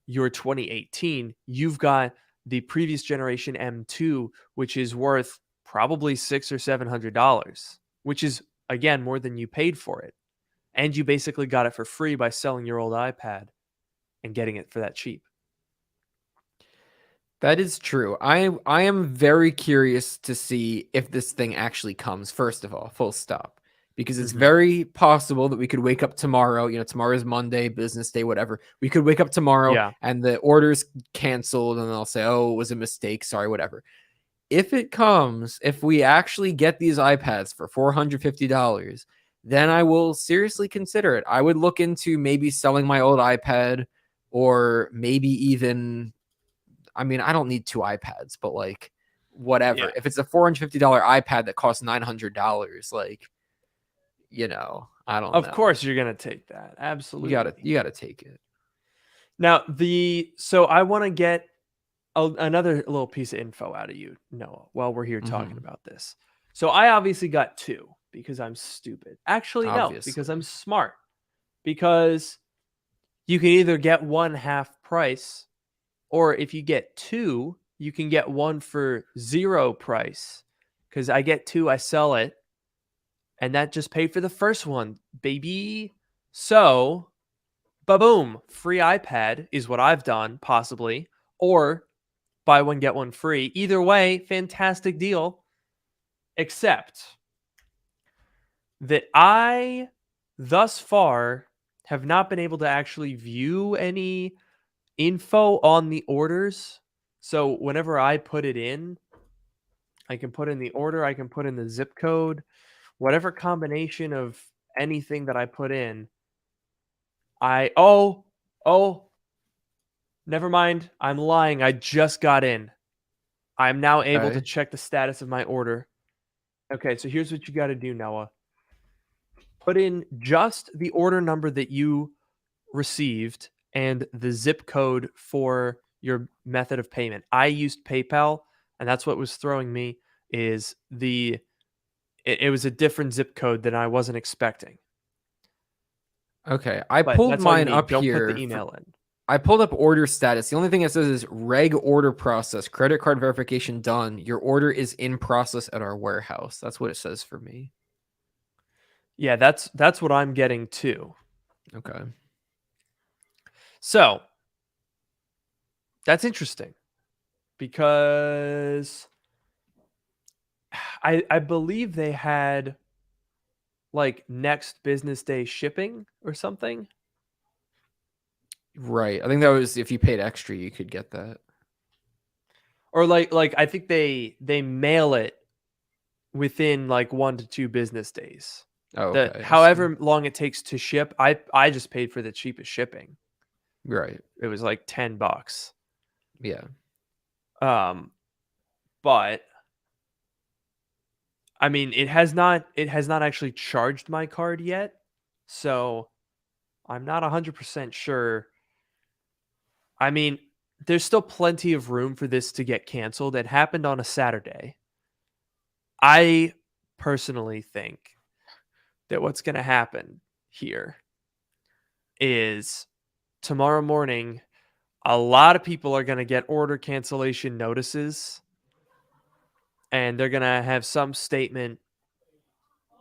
your 2018, you've got the previous generation M2, which is worth probably $600 or $700, which is again more than you paid for it. And you basically got it for free by selling your old iPad and getting it for that cheap. That is true. I am very curious to see if this thing actually comes, first of all, full stop. Because it's Mhm. very possible that we could wake up tomorrow, tomorrow's Monday, business day, whatever. We could wake up tomorrow Yeah. and the order's canceled and they'll say, "Oh, it was a mistake, sorry, whatever." If it comes, if we actually get these iPads for $450, then I will seriously consider it. I would look into maybe selling my old iPad or maybe even, I mean, I don't need two iPads, but like Yeah. whatever. If it's a $450 iPad that costs $900, like, I don't Of know. course you're going to take that. Absolutely. You gotta take it. Now, so I want to get another little piece of info out of you, Noah, while we're here talking Hmm. about this. So I obviously got two because I'm stupid. Actually, no, because I'm Obviously. smart. Because you can either get one half price, or if you get two, you can get one for zero price. Because I get two, I sell it, and that just paid for the first one, baby. So, boom, free iPad is what I've done, possibly. Or buy one, get one free. Either way, fantastic deal. Except that I, thus far, have not been able to actually view any info on the orders. So whenever I put it in, I can put in the order, I can put in the zip code, whatever combination of anything that I put in. Oh, never mind. I'm lying. I just got in. I'm now able to Okay. check the status of my order. Okay, so here's what you got to do, Noah. Put in just the order number that you received and the zip code for your method of payment. I used PayPal, and that's what was throwing me is it was a different zip code than I wasn't expecting. Okay. I But pulled that's all you mine need. up Don't put the here. email in. I pulled up order status. The only thing it says is reg order process, credit card verification done. Your order is in process at our warehouse. That's what it says for me. Yeah, that's what I'm getting too. Okay. So that's interesting because I believe they had like next business day shipping or something. Right. I think that was if you paid extra, you could get that. Or like I think they mail it within like 1 to 2 business days. Oh, The okay. I see. however long it takes to ship, I just paid for the cheapest shipping. Right. It was like $10. Yeah. But I mean, it has not actually charged my card yet. So I'm not 100% sure. I mean, there's still plenty of room for this to get canceled. It happened on a Saturday. I personally think that what's going to happen here is tomorrow morning, a lot of people are going to get order cancellation notices, and they're going to have some statement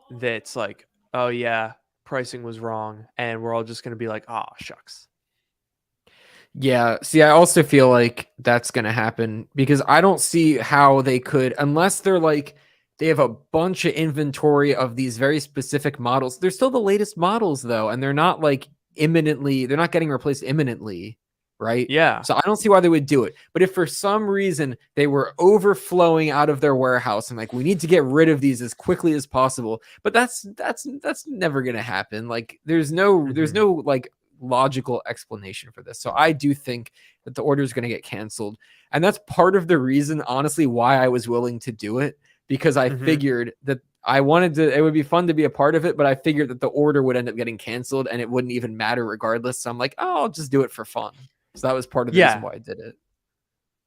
that's like, oh, yeah, pricing was wrong. And we're all just going to be like, oh, shucks. Yeah. See, I also feel like that's going to happen because I don't see how they could, unless they're like, they have a bunch of inventory of these very specific models. They're still the latest models, though, and they're not like imminently, they're not getting replaced imminently, right? Yeah. So I don't see why they would do it. But if for some reason they were overflowing out of their warehouse and like we need to get rid of these as quickly as possible, but that's never going to happen. Like there's no like logical explanation for this. So I do think that the order is going to get canceled. And that's part of the reason, honestly, why I was willing to do it, because I figured that I wanted to, it would be fun to be a part of it, but I figured that the order would end up getting canceled and it wouldn't even matter regardless. So I'm like, oh, I'll just do it for fun. So that was part of the reason why I did it.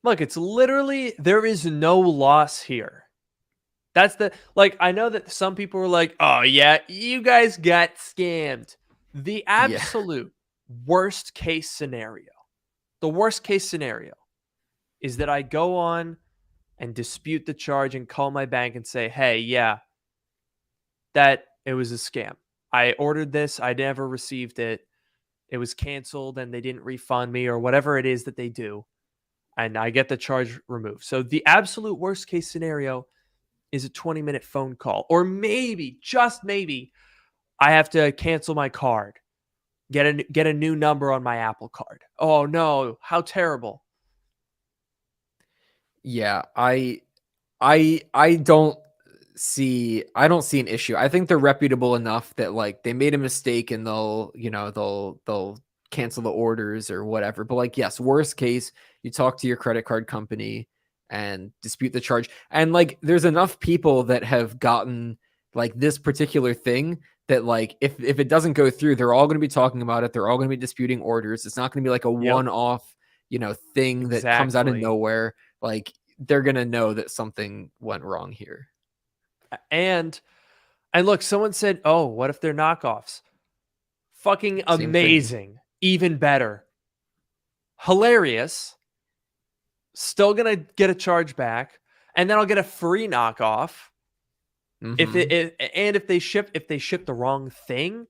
Look, it's literally, there is no loss here. That's the, like, I know that some people were like, oh, yeah, you guys got scammed. The absolute worst case scenario, the worst case scenario is that I go on and dispute the charge and call my bank and say, hey, yeah, that it was a scam. I ordered this. I never received it. It was canceled and they didn't refund me or whatever it is that they do. And I get the charge removed. So the absolute worst case scenario is a 20-minute phone call. Or maybe, just maybe, I have to cancel my card. Get a new number on my Apple card. Oh no, how terrible. Yeah, I don't see an issue. I think they're reputable enough that like they made a mistake and they'll cancel the orders or whatever. But like, yes, worst case, you talk to your credit card company and dispute the charge. And like there's enough people that have gotten like this particular thing that like if it doesn't go through, they're all going to be talking about it. They're all going to be disputing orders. It's not going to be like a one-off, thing that comes out of nowhere. Like they're going to know that something went wrong here. And look, someone said, oh, what if they're knockoffs? Fucking amazing. Even better. Hilarious. Still going to get a charge back. And then I'll get a free knockoff. If they ship the wrong thing,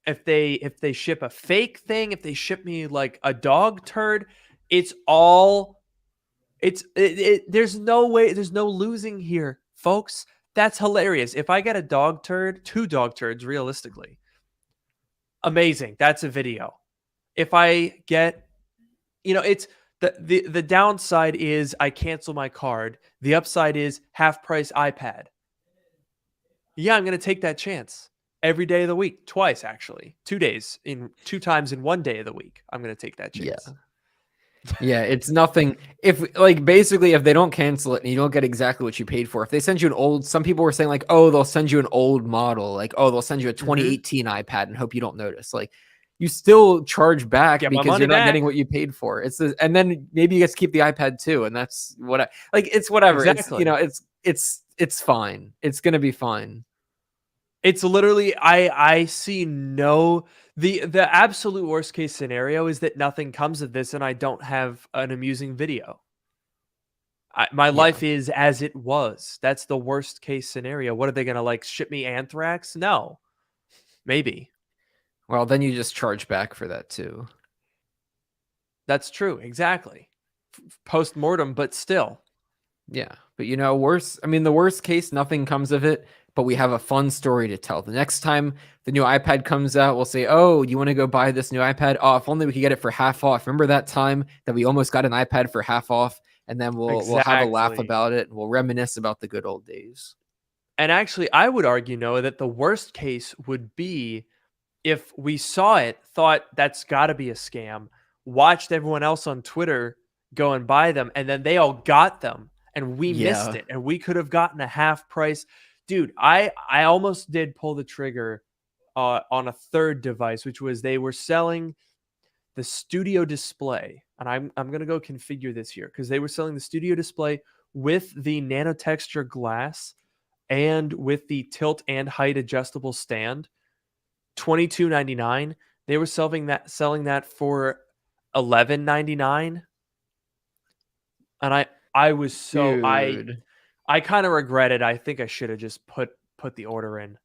if they ship a fake thing, if they ship me like a dog turd, there's no way, there's no losing here, folks. That's hilarious. If I get a dog turd, 2 dog turds realistically, amazing. That's a video. If I get, it's the downside is I cancel my card. The upside is half price iPad. Yeah, I'm going to take that chance. every day of the week, twice actually, 2 times in one day of the week. I'm going to take that Yeah. chance. Yeah, it's nothing. If like basically if they don't cancel it and you don't get exactly what you paid for, if they send you an old, some people were saying like, oh, they'll send you an old model, like, oh, they'll send you a 2018 iPad and hope you don't notice. Like, you still charge back Get my because money you're not back. getting what you paid for. And then maybe you get to keep the iPad too, and that's what I like. It's whatever. Exactly. It's fine. It's gonna be fine. It's literally I see no the absolute worst case scenario is that nothing comes of this and I don't have an amusing video. My Yeah. life is as it was. That's the worst case scenario. What are they going to like ship me anthrax? No. Maybe. Well, then you just charge back for that too. That's true. Exactly. Post mortem, but still. Yeah, but the worst case, nothing comes of it, but we have a fun story to tell. The next time the new iPad comes out, we'll say, oh, you want to go buy this new iPad? Oh, if only we could get it for half off. Remember that time that we almost got an iPad for half off? And then we'll have a laugh Exactly. about it. And we'll reminisce about the good old days. And actually, I would argue, Noah, that the worst case would be if we saw it, thought that's got to be a scam, watched everyone else on Twitter go and buy them, and then they all got them. And we missed it, and we could have gotten a half price. Dude, I almost did pull the trigger on a third device, which was they were selling the Studio Display. And I'm going to go configure this here because they were selling the Studio Display with the nanotexture glass and with the tilt and height adjustable stand. $22.99. They were selling that for $11.99. And I was so Dude. I kind of regret it. I think I should have just put the order in.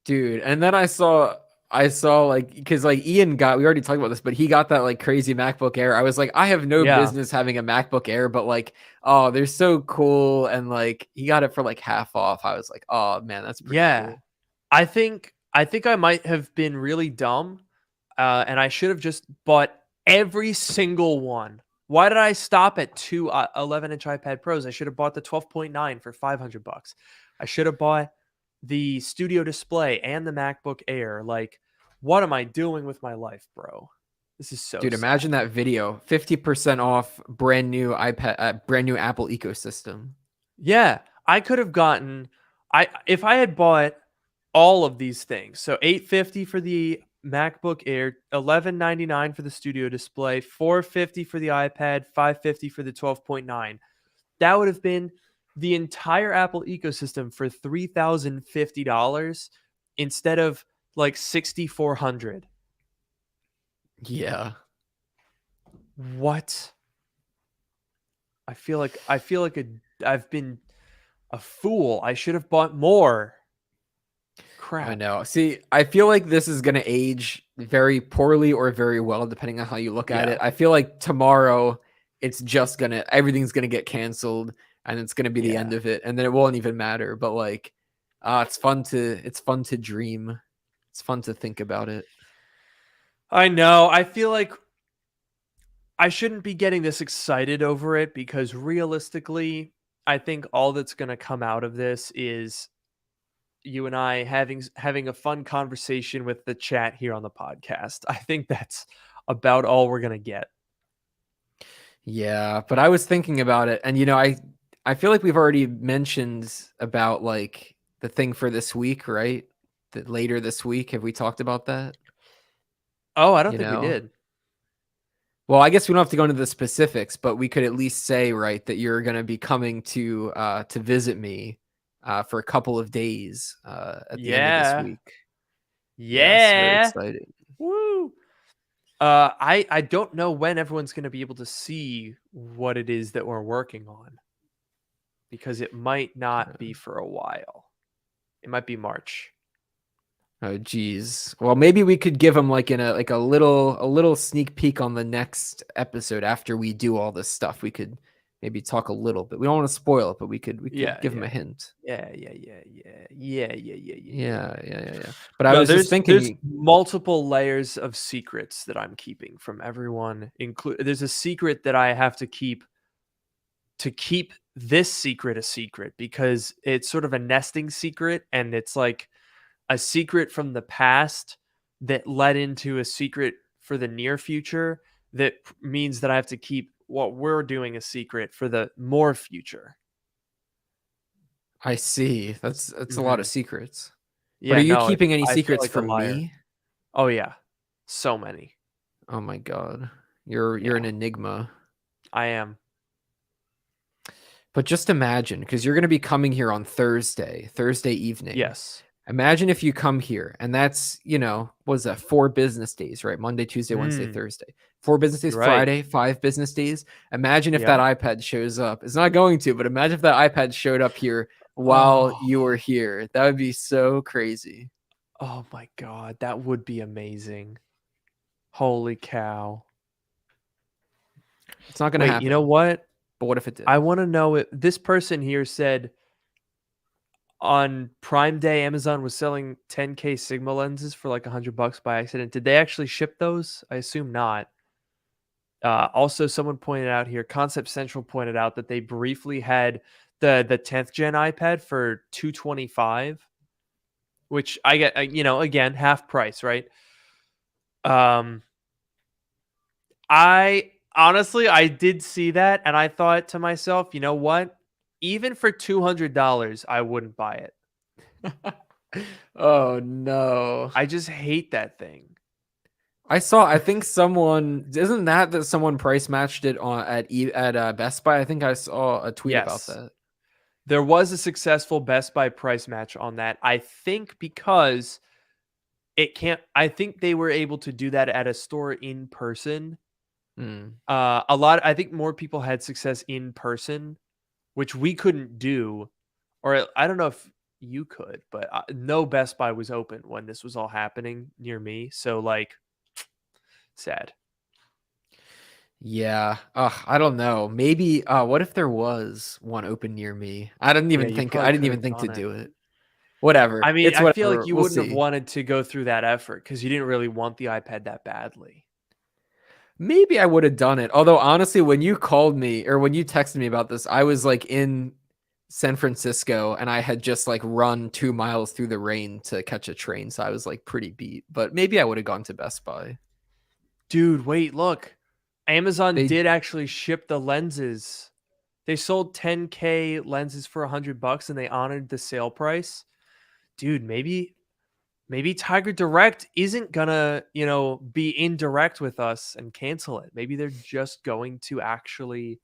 Dude, and then I saw like, because like Ian we already talked about this, but he got that like crazy MacBook Air. I was like, I have no business having a MacBook Air, but like, oh, they're so cool. And like he got it for like half off. I was like, oh man, that's pretty cool. I think I might have been really dumb, and I should have just bought every single one. Why did I stop at two 11-inch iPad Pros? I should have bought the 12.9 for $500. I should have bought the Studio Display and the MacBook Air. Like, what am I doing with my life, bro? This is so Dude, sad. imagine that video. 50% off brand new iPad, brand new Apple ecosystem. Yeah, I could have gotten if I had bought all of these things. So $850 for the MacBook Air, $11.99 for the Studio Display, $450 for the iPad, $550 for the 12.9. That would have been the entire Apple ecosystem for $3,050 instead of like $6,400. Yeah. What? I feel like I've been a fool. I should have bought more. Crap. I know. See, I feel like this is going to age very poorly or very well, depending on how you look at it. I feel like tomorrow it's just everything's going to get canceled and it's going to be the end of it. And then it won't even matter. But like, it's fun to dream. It's fun to think about it. I know. I feel like I shouldn't be getting this excited over it because realistically, I think all that's going to come out of this is you and I having a fun conversation with the chat here on the podcast. I think that's about all we're going to get. Yeah, but I was thinking about it and I feel like we've already mentioned about like the thing for this week, right? That later this week, have we talked about that? Oh, I don't think we did. Well, I guess we don't have to go into the specifics, but we could at least say, right, that you're going to be coming to visit me for a couple of days at the end of this week. Yeah. Yes, very exciting. Woo. I don't know when everyone's going to be able to see what it is that we're working on because it might not be for a while. It might be March. Oh geez. Well, maybe we could give them like a little sneak peek on the next episode after we do all this stuff. We could maybe talk a little bit. We don't want to spoil it, but we could give them a hint. Yeah. But I was just thinking, there's multiple layers of secrets that I'm keeping from everyone. There's a secret that I have to keep this secret a secret because it's sort of a nesting secret, and it's like a secret from the past that led into a secret for the near future that means that I have to keep what we're doing a secret for the more future. I see. That's a lot of secrets. But Yeah, are you no, keeping any I feel secrets like a from liar. me? Oh yeah, so many. Oh my god. You're Yeah, an enigma. I am. But just imagine, because you're going to be coming here on Thursday evening. Yes. Imagine if you come here, and that's, what is that, 4 business days, right? Monday, Tuesday, Wednesday, Mm, Thursday. 4 business days, you're right. Friday, 5 business days. Imagine if that Yep. iPad shows up. It's not going to, but imagine if that iPad showed up here while Oh, you were here. That would be so crazy. oh my God, that would be amazing. Holy cow. It's not going to Wait, you know happen. what? But what if it did? I want to know it. This person here said on Prime Day, Amazon was selling 10K Sigma lenses for like $100 by accident. Did they actually ship those? I assume not. Also, someone pointed out here, Concept Central pointed out that they briefly had the 10th gen iPad for $225, which I get, again, half price, right? I honestly, I did see that and I thought to myself, you know what? Even for $200, I wouldn't buy it. Oh no. I just hate that thing. I think someone, isn't that someone price matched it at Best Buy? I think I saw a tweet about Yes. that. There was a successful Best Buy price match on that. I think because I think they were able to do that at a store in person. Hmm. I think more people had success in person, which we couldn't do, or I don't know if you could, but no Best Buy was open when this was all happening near me. So like, sad. Yeah. I don't know. Maybe what if there was one open near me? I didn't Yeah, even you think probably I didn't could even have think to done it. do it. Whatever. I mean, It's I feel like whatever. you We'll wouldn't have see. wanted to go through that effort because you didn't really want the iPad that badly. Maybe I would have done it. Although honestly, when you called me or when you texted me about this, I was like in San Francisco and I had just like run 2 miles through the rain to catch a train, so I was like pretty beat. But maybe I would have gone to Best Buy. Dude, wait, look. Amazon They did actually ship the lenses. They sold 10K lenses for $100 and they honored the sale price. Dude, maybe Tiger Direct isn't gonna, be indirect with us and cancel it. Maybe they're just going to actually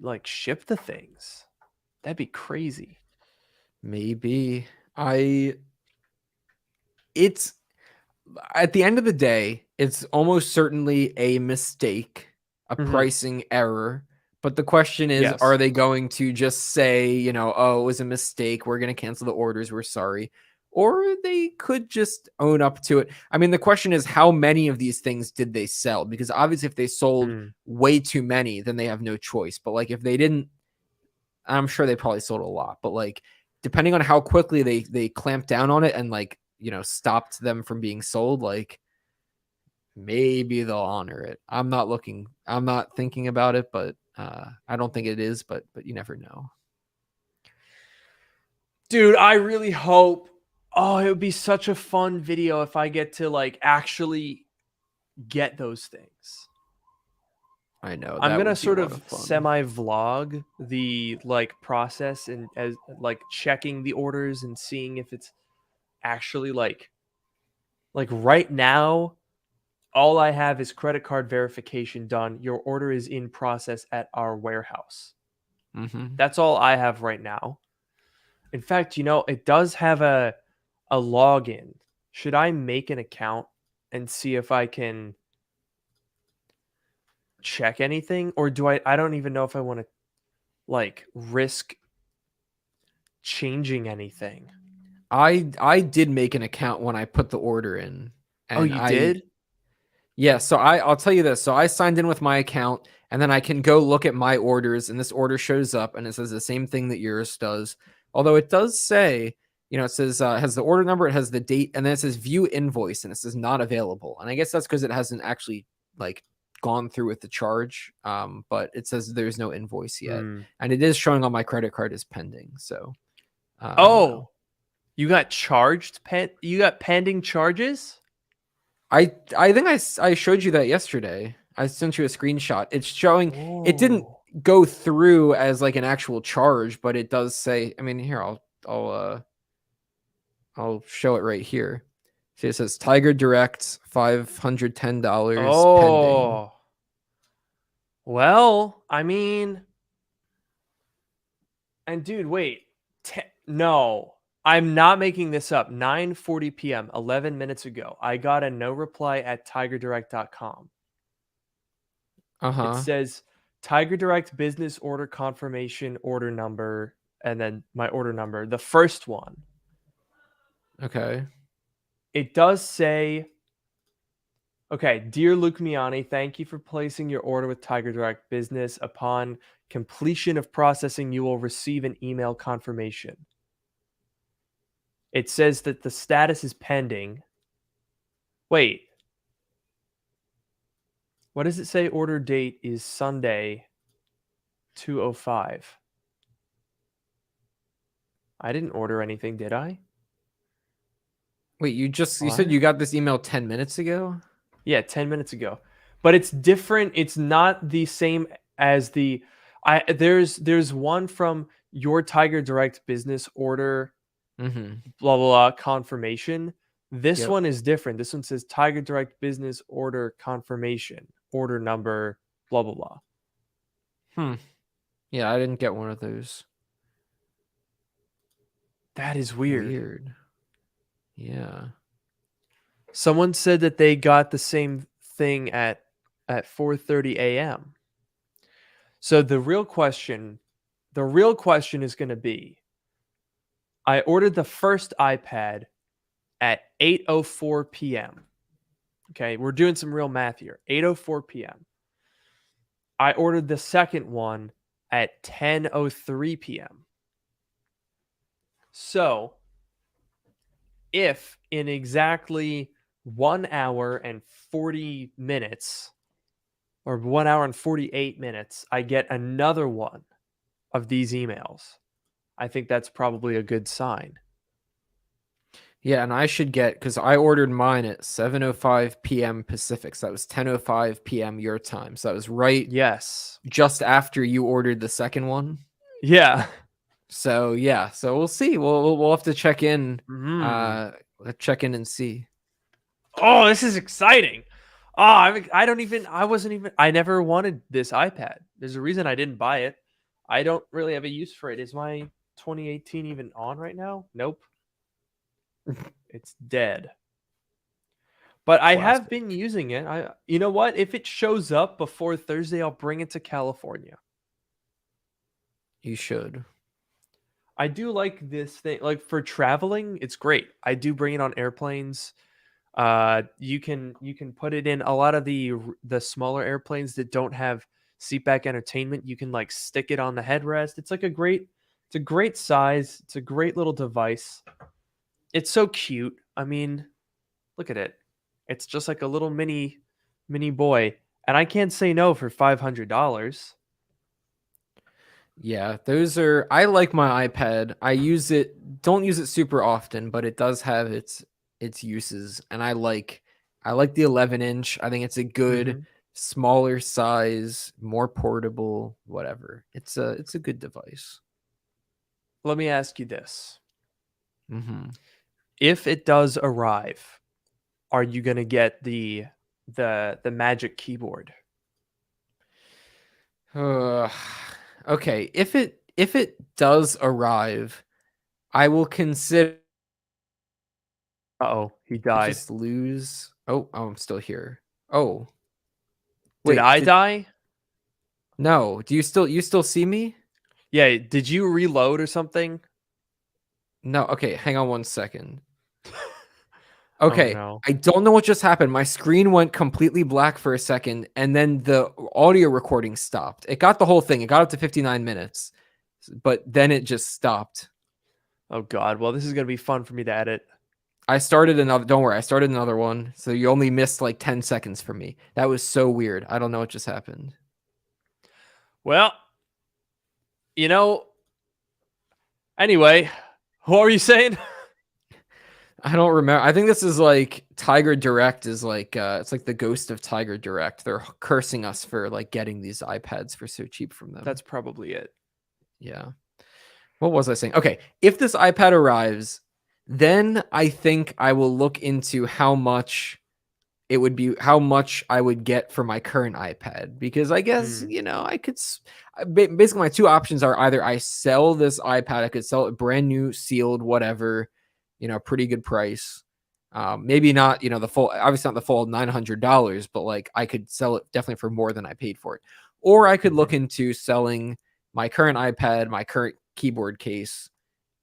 like ship the things. That'd be crazy. maybe I it's at the end of the day, it's almost certainly a mistake, a Mhm. pricing error. But the question is, are Yes. they going to just say, oh, it was a mistake. We're going to cancel the orders. We're sorry. Or they could just own up to it. I mean, the question is, how many of these things did they sell? Because obviously, if they sold Mm. way too many, then they have no choice. But like, if they didn't, I'm sure they probably sold a lot. But like, depending on how quickly they clamped down on it and like, stopped them from being sold, like, maybe they'll honor it. I'm not thinking about it, but I don't think it is, but you never know. Dude, I really hope. Oh, it would be such a fun video if I get to like actually get those things. I know I'm that gonna would be a sort lot of of fun. semi vlog the like process and as like checking the orders and seeing if it's actually like right now all I have is credit card verification done. Your order is in process at our warehouse. Hmm. That's all I have right now. In fact, it does have a login. Should I make an account and see if I can check anything, or do I don't even know if I want to like risk changing anything. I did make an account when I put the order in, Oh, and you did? yeah, so I'll tell you this. So I signed in with my account, and then I can go look at my orders, and this order shows up, and it says the same thing that yours does. Although it does say, it says it has the order number, it has the date, and then it says view invoice, and it says not available. And I guess that's because it hasn't actually like gone through with the charge. But it says there's no invoice yet, Hmm. and it is showing on my credit card as pending. So I don't know. Oh, You got charged? You got pending charges? I think I showed you that yesterday. I sent you a screenshot. It's showing it didn't Oh. go through as like an actual charge, but it does say. I mean, here I'll show it right here. See, it says Tiger Direct $510 pending. Oh. Well, I mean, and dude, wait. No. I'm not making this up. 9:40 p.m., 11 minutes ago, I got a no reply at tigerdirect.com. It Uh-huh. says Tiger Direct business order confirmation order number and then my order number. The first one. Okay. It does say, okay, dear Luke Miani, thank you for placing your order with Tiger Direct Business. Upon completion of processing, you will receive an email confirmation. It says that the status is pending. Wait. What does it say? Order date is Sunday, 2:05. I didn't order anything, did I? Wait, you What? said you got this email 10 minutes ago? Yeah, 10 minutes ago. But it's different. It's not the same as there's one from your Tiger Direct business order Mm-hmm. blah blah blah confirmation. This Yep. one is different. This one says Tiger Direct business order confirmation, order number blah blah blah. Yeah, I didn't get one of those. That is weird. Weird. Yeah. Someone said that they got the same thing at 4:30 a.m. So the real question is going to be, I ordered the first iPad at 8:04 p.m. Okay, we're doing some real math here. 8:04 p.m. I ordered the second one at 10:03 p.m. So, if in exactly 1 hour and 40 minutes or 1 hour and 48 minutes, I get another one of these emails, I think that's probably a good sign. Yeah, and I should get, because I ordered mine at 7:05 p.m. Pacific, so that was 10:05 p.m. your time. So that was right Yes. just after you ordered the second one. Yeah. So yeah, so we'll see. We'll have to check in, Mm. check in and see. Oh, this is exciting. Oh, I never wanted this iPad. There's a reason I didn't buy it. I don't really have a use for it. Is my 2018 even on right now? Nope. It's dead. But I have Plastic. been using it. You know what? If it shows up before Thursday, I'll bring it to California. You should. I do like this thing. Like for traveling, it's great. I do bring it on airplanes. You can put it in a lot of the smaller airplanes that don't have seat back entertainment. You can like stick it on the headrest. It's a great size. It's a great little device. It's so cute. I mean, look at it. It's just like a little mini boy, and I can't say no for $500. Yeah, I like my iPad. Don't use it super often, but it does have its uses, and I like the 11-inch. I think it's a good Mhm. smaller size, more portable, whatever. It's a good device. Let me ask you this. Mm-hmm. If it does arrive, are you going to get the magic keyboard? Okay, if it does arrive, I will consider Uh-oh, he died. just lose. Oh, I'm still here. Oh. Did I die? No. Do you still see me? Yeah, did you reload or something? No. Okay, hang on one second. Oh Okay, no. I don't know what just happened. My screen went completely black for a second, and then the audio recording stopped. It got the whole thing. It got up to 59 minutes, but then it just stopped. Oh god. Well, this is going to be fun for me to edit. I started another. Don't worry, I started another one. So you only missed like 10 seconds from me. That was so weird. I don't know what just happened. Well, anyway, what were you saying? I don't remember. I think this is like Tiger Direct is like it's like the ghost of Tiger Direct. They're cursing us for like getting these iPads for so cheap from them. That's probably it. Yeah. What was I saying? Okay, if this iPad arrives, then I think I will look into how much I would get for my current iPad, because I guess, I could basically my two options are either I sell this iPad, I could sell it brand new, sealed, whatever, pretty good price. Maybe not, the full, obviously not the full $900, but like I could sell it definitely for more than I paid for it. Or I could look into selling my current iPad, my current keyboard case,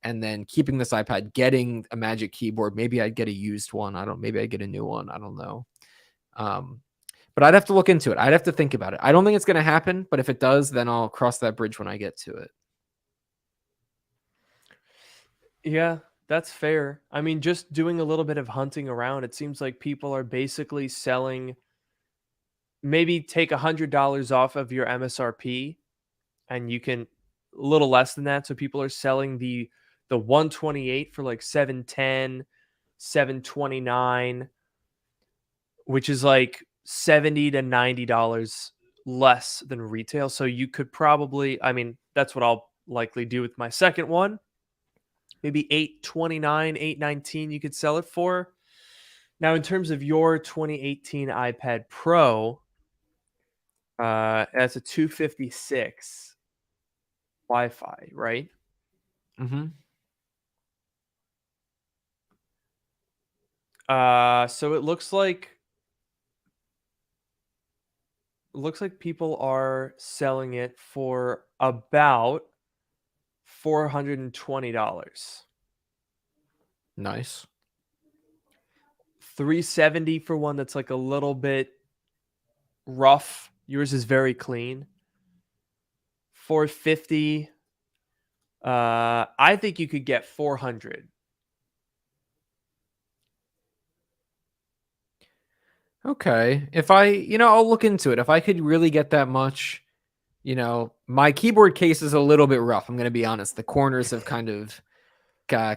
and then keeping this iPad, getting a Magic Keyboard. Maybe I'd get a used one. Maybe I'd get a new one. I don't know. But I'd have to look into it. I'd have to think about it. I don't think it's going to happen, but if it does, then I'll cross that bridge when I get to it. Yeah, that's fair. I mean, just doing a little bit of hunting around, it seems like people are basically selling, maybe take $100 off of your MSRP, and you can a little less than that. So people are selling the 128 for like 710, 729, which is like $70 to $90 less than retail. So you could probably, I mean, that's what I'll likely do with my second one. Maybe 829, 819 you could sell it for. Now, in terms of your 2018 iPad Pro, that's a 256 Wi-Fi, right? Mm-hmm. So it looks like people are selling it for about $420. Nice. $370 for one that's like a little bit rough. Yours is very clean. $450. I think you could get $400. Okay. If I'll look into it. If I could really get that much, my keyboard case is a little bit rough. I'm going to be honest. The corners have kind of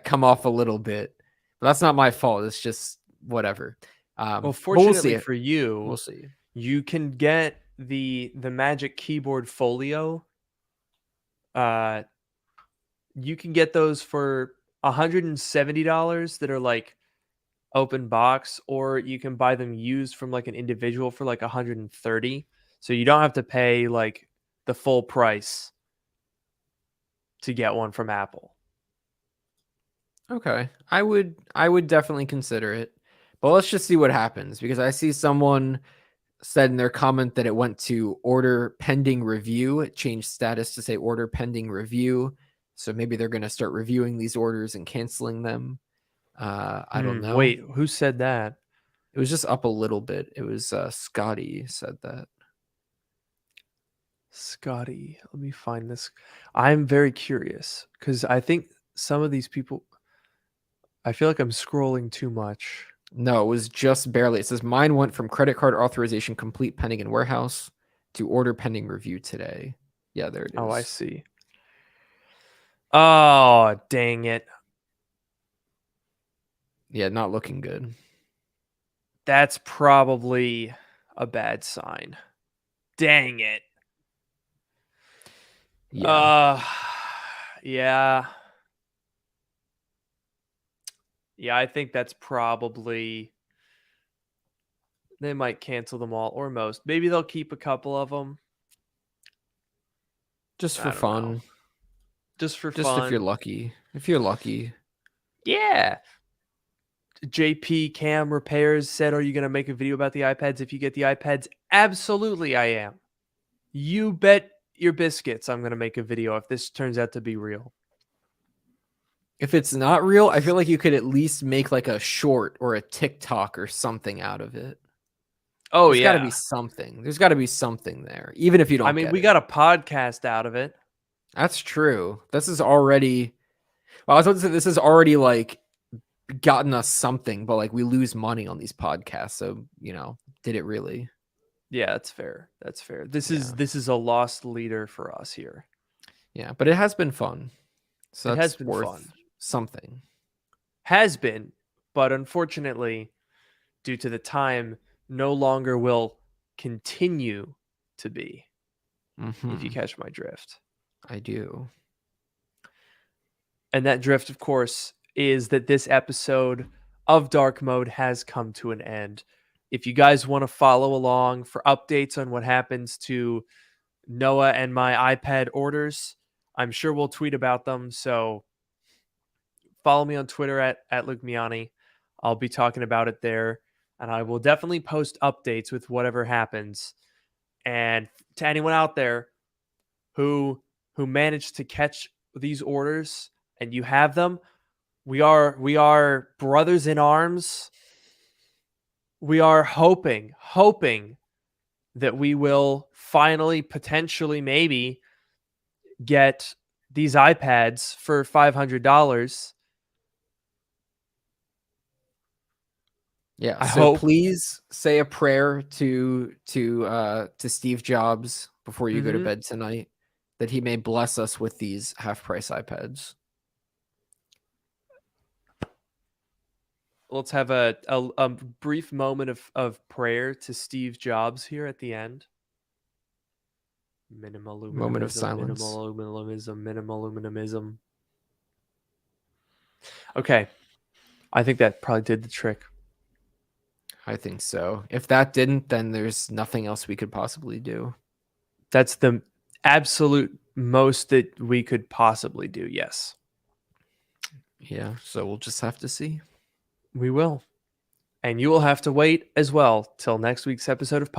come off a little bit, but that's not my fault. It's just whatever. Well, fortunately for you, we'll see. You can get the Magic Keyboard Folio. You can get those for $170 that are like open box, or you can buy them used from like an individual for like $130. So you don't have to pay like the full price to get one from Apple. Okay. I would definitely consider it. But let's just see what happens, because I see someone said in their comment that it went to order pending review. It changed status to say order pending review. So maybe they're going to start reviewing these orders and canceling them. I don't know. Wait, who said that? It was just up a little bit. It was Scotty said that. Scotty, let me find this. I'm very curious because I think some of these people, I feel like I'm scrolling too much. No, it was just barely. It says mine went from credit card authorization complete pending in warehouse to order pending review today. Yeah, there it is. Oh, I see. Oh, dang it. Yeah, not looking good. That's probably a bad sign. Dang it. Yeah. Yeah. Yeah, I think that's probably, they might cancel them all or most. Maybe they'll keep a couple of them. Just for fun. Know. Just for Just fun. if you're lucky. If you're lucky. Yeah. JP Cam Repairs said, are you going to make a video about the iPads if you get the iPads? Absolutely, I am. You bet your biscuits I'm going to make a video if this turns out to be real. If it's not real, I feel like you could at least make like a short or a TikTok or something out of it. Oh, There's got to be something. There's got to be something there, even if you don't. I mean, we got a podcast out of it. That's true. This is already. Well, I was about to say this has already like gotten us something, but like we lose money on these podcasts. So did it really? Yeah, that's fair. That's fair. This is a lost leader for us here. Yeah, but it has been fun. So it has been worth fun. Something has been. but unfortunately, due to the time, no longer will continue to be, if you catch my drift. I do. And that drift, of course, is that this episode of Dark Mode has come to an end. If you guys want to follow along for updates on what happens to Noah and my iPad orders, I'm sure we'll tweet about them. So follow me on Twitter at Luke Miani. I'll be talking about it there. And I will definitely post updates with whatever happens. And to anyone out there who managed to catch these orders and you have them, we are brothers in arms. We are hoping that we will finally, potentially, maybe get these iPads for $500. Yeah. I So hope. please say a prayer to Steve Jobs before you go to bed tonight, that he may bless us with these half-price iPads. Let's have a brief moment of prayer to Steve Jobs here at the end. Moment of silence. Minimalism. Okay. I think that probably did the trick. I think so. If that didn't, then there's nothing else we could possibly do. That's the absolute most that we could possibly do, yes. Yeah, so we'll just have to see. We will. And you will have to wait as well till next week's episode of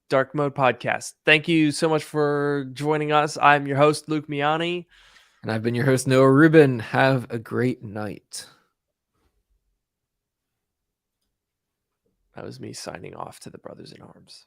Dark Mode Podcast. Thank you so much for joining us. I'm your host, Luke Miani. And I've been your host, Noah Rubin. Have a great night. That was me signing off to the Brothers in Arms.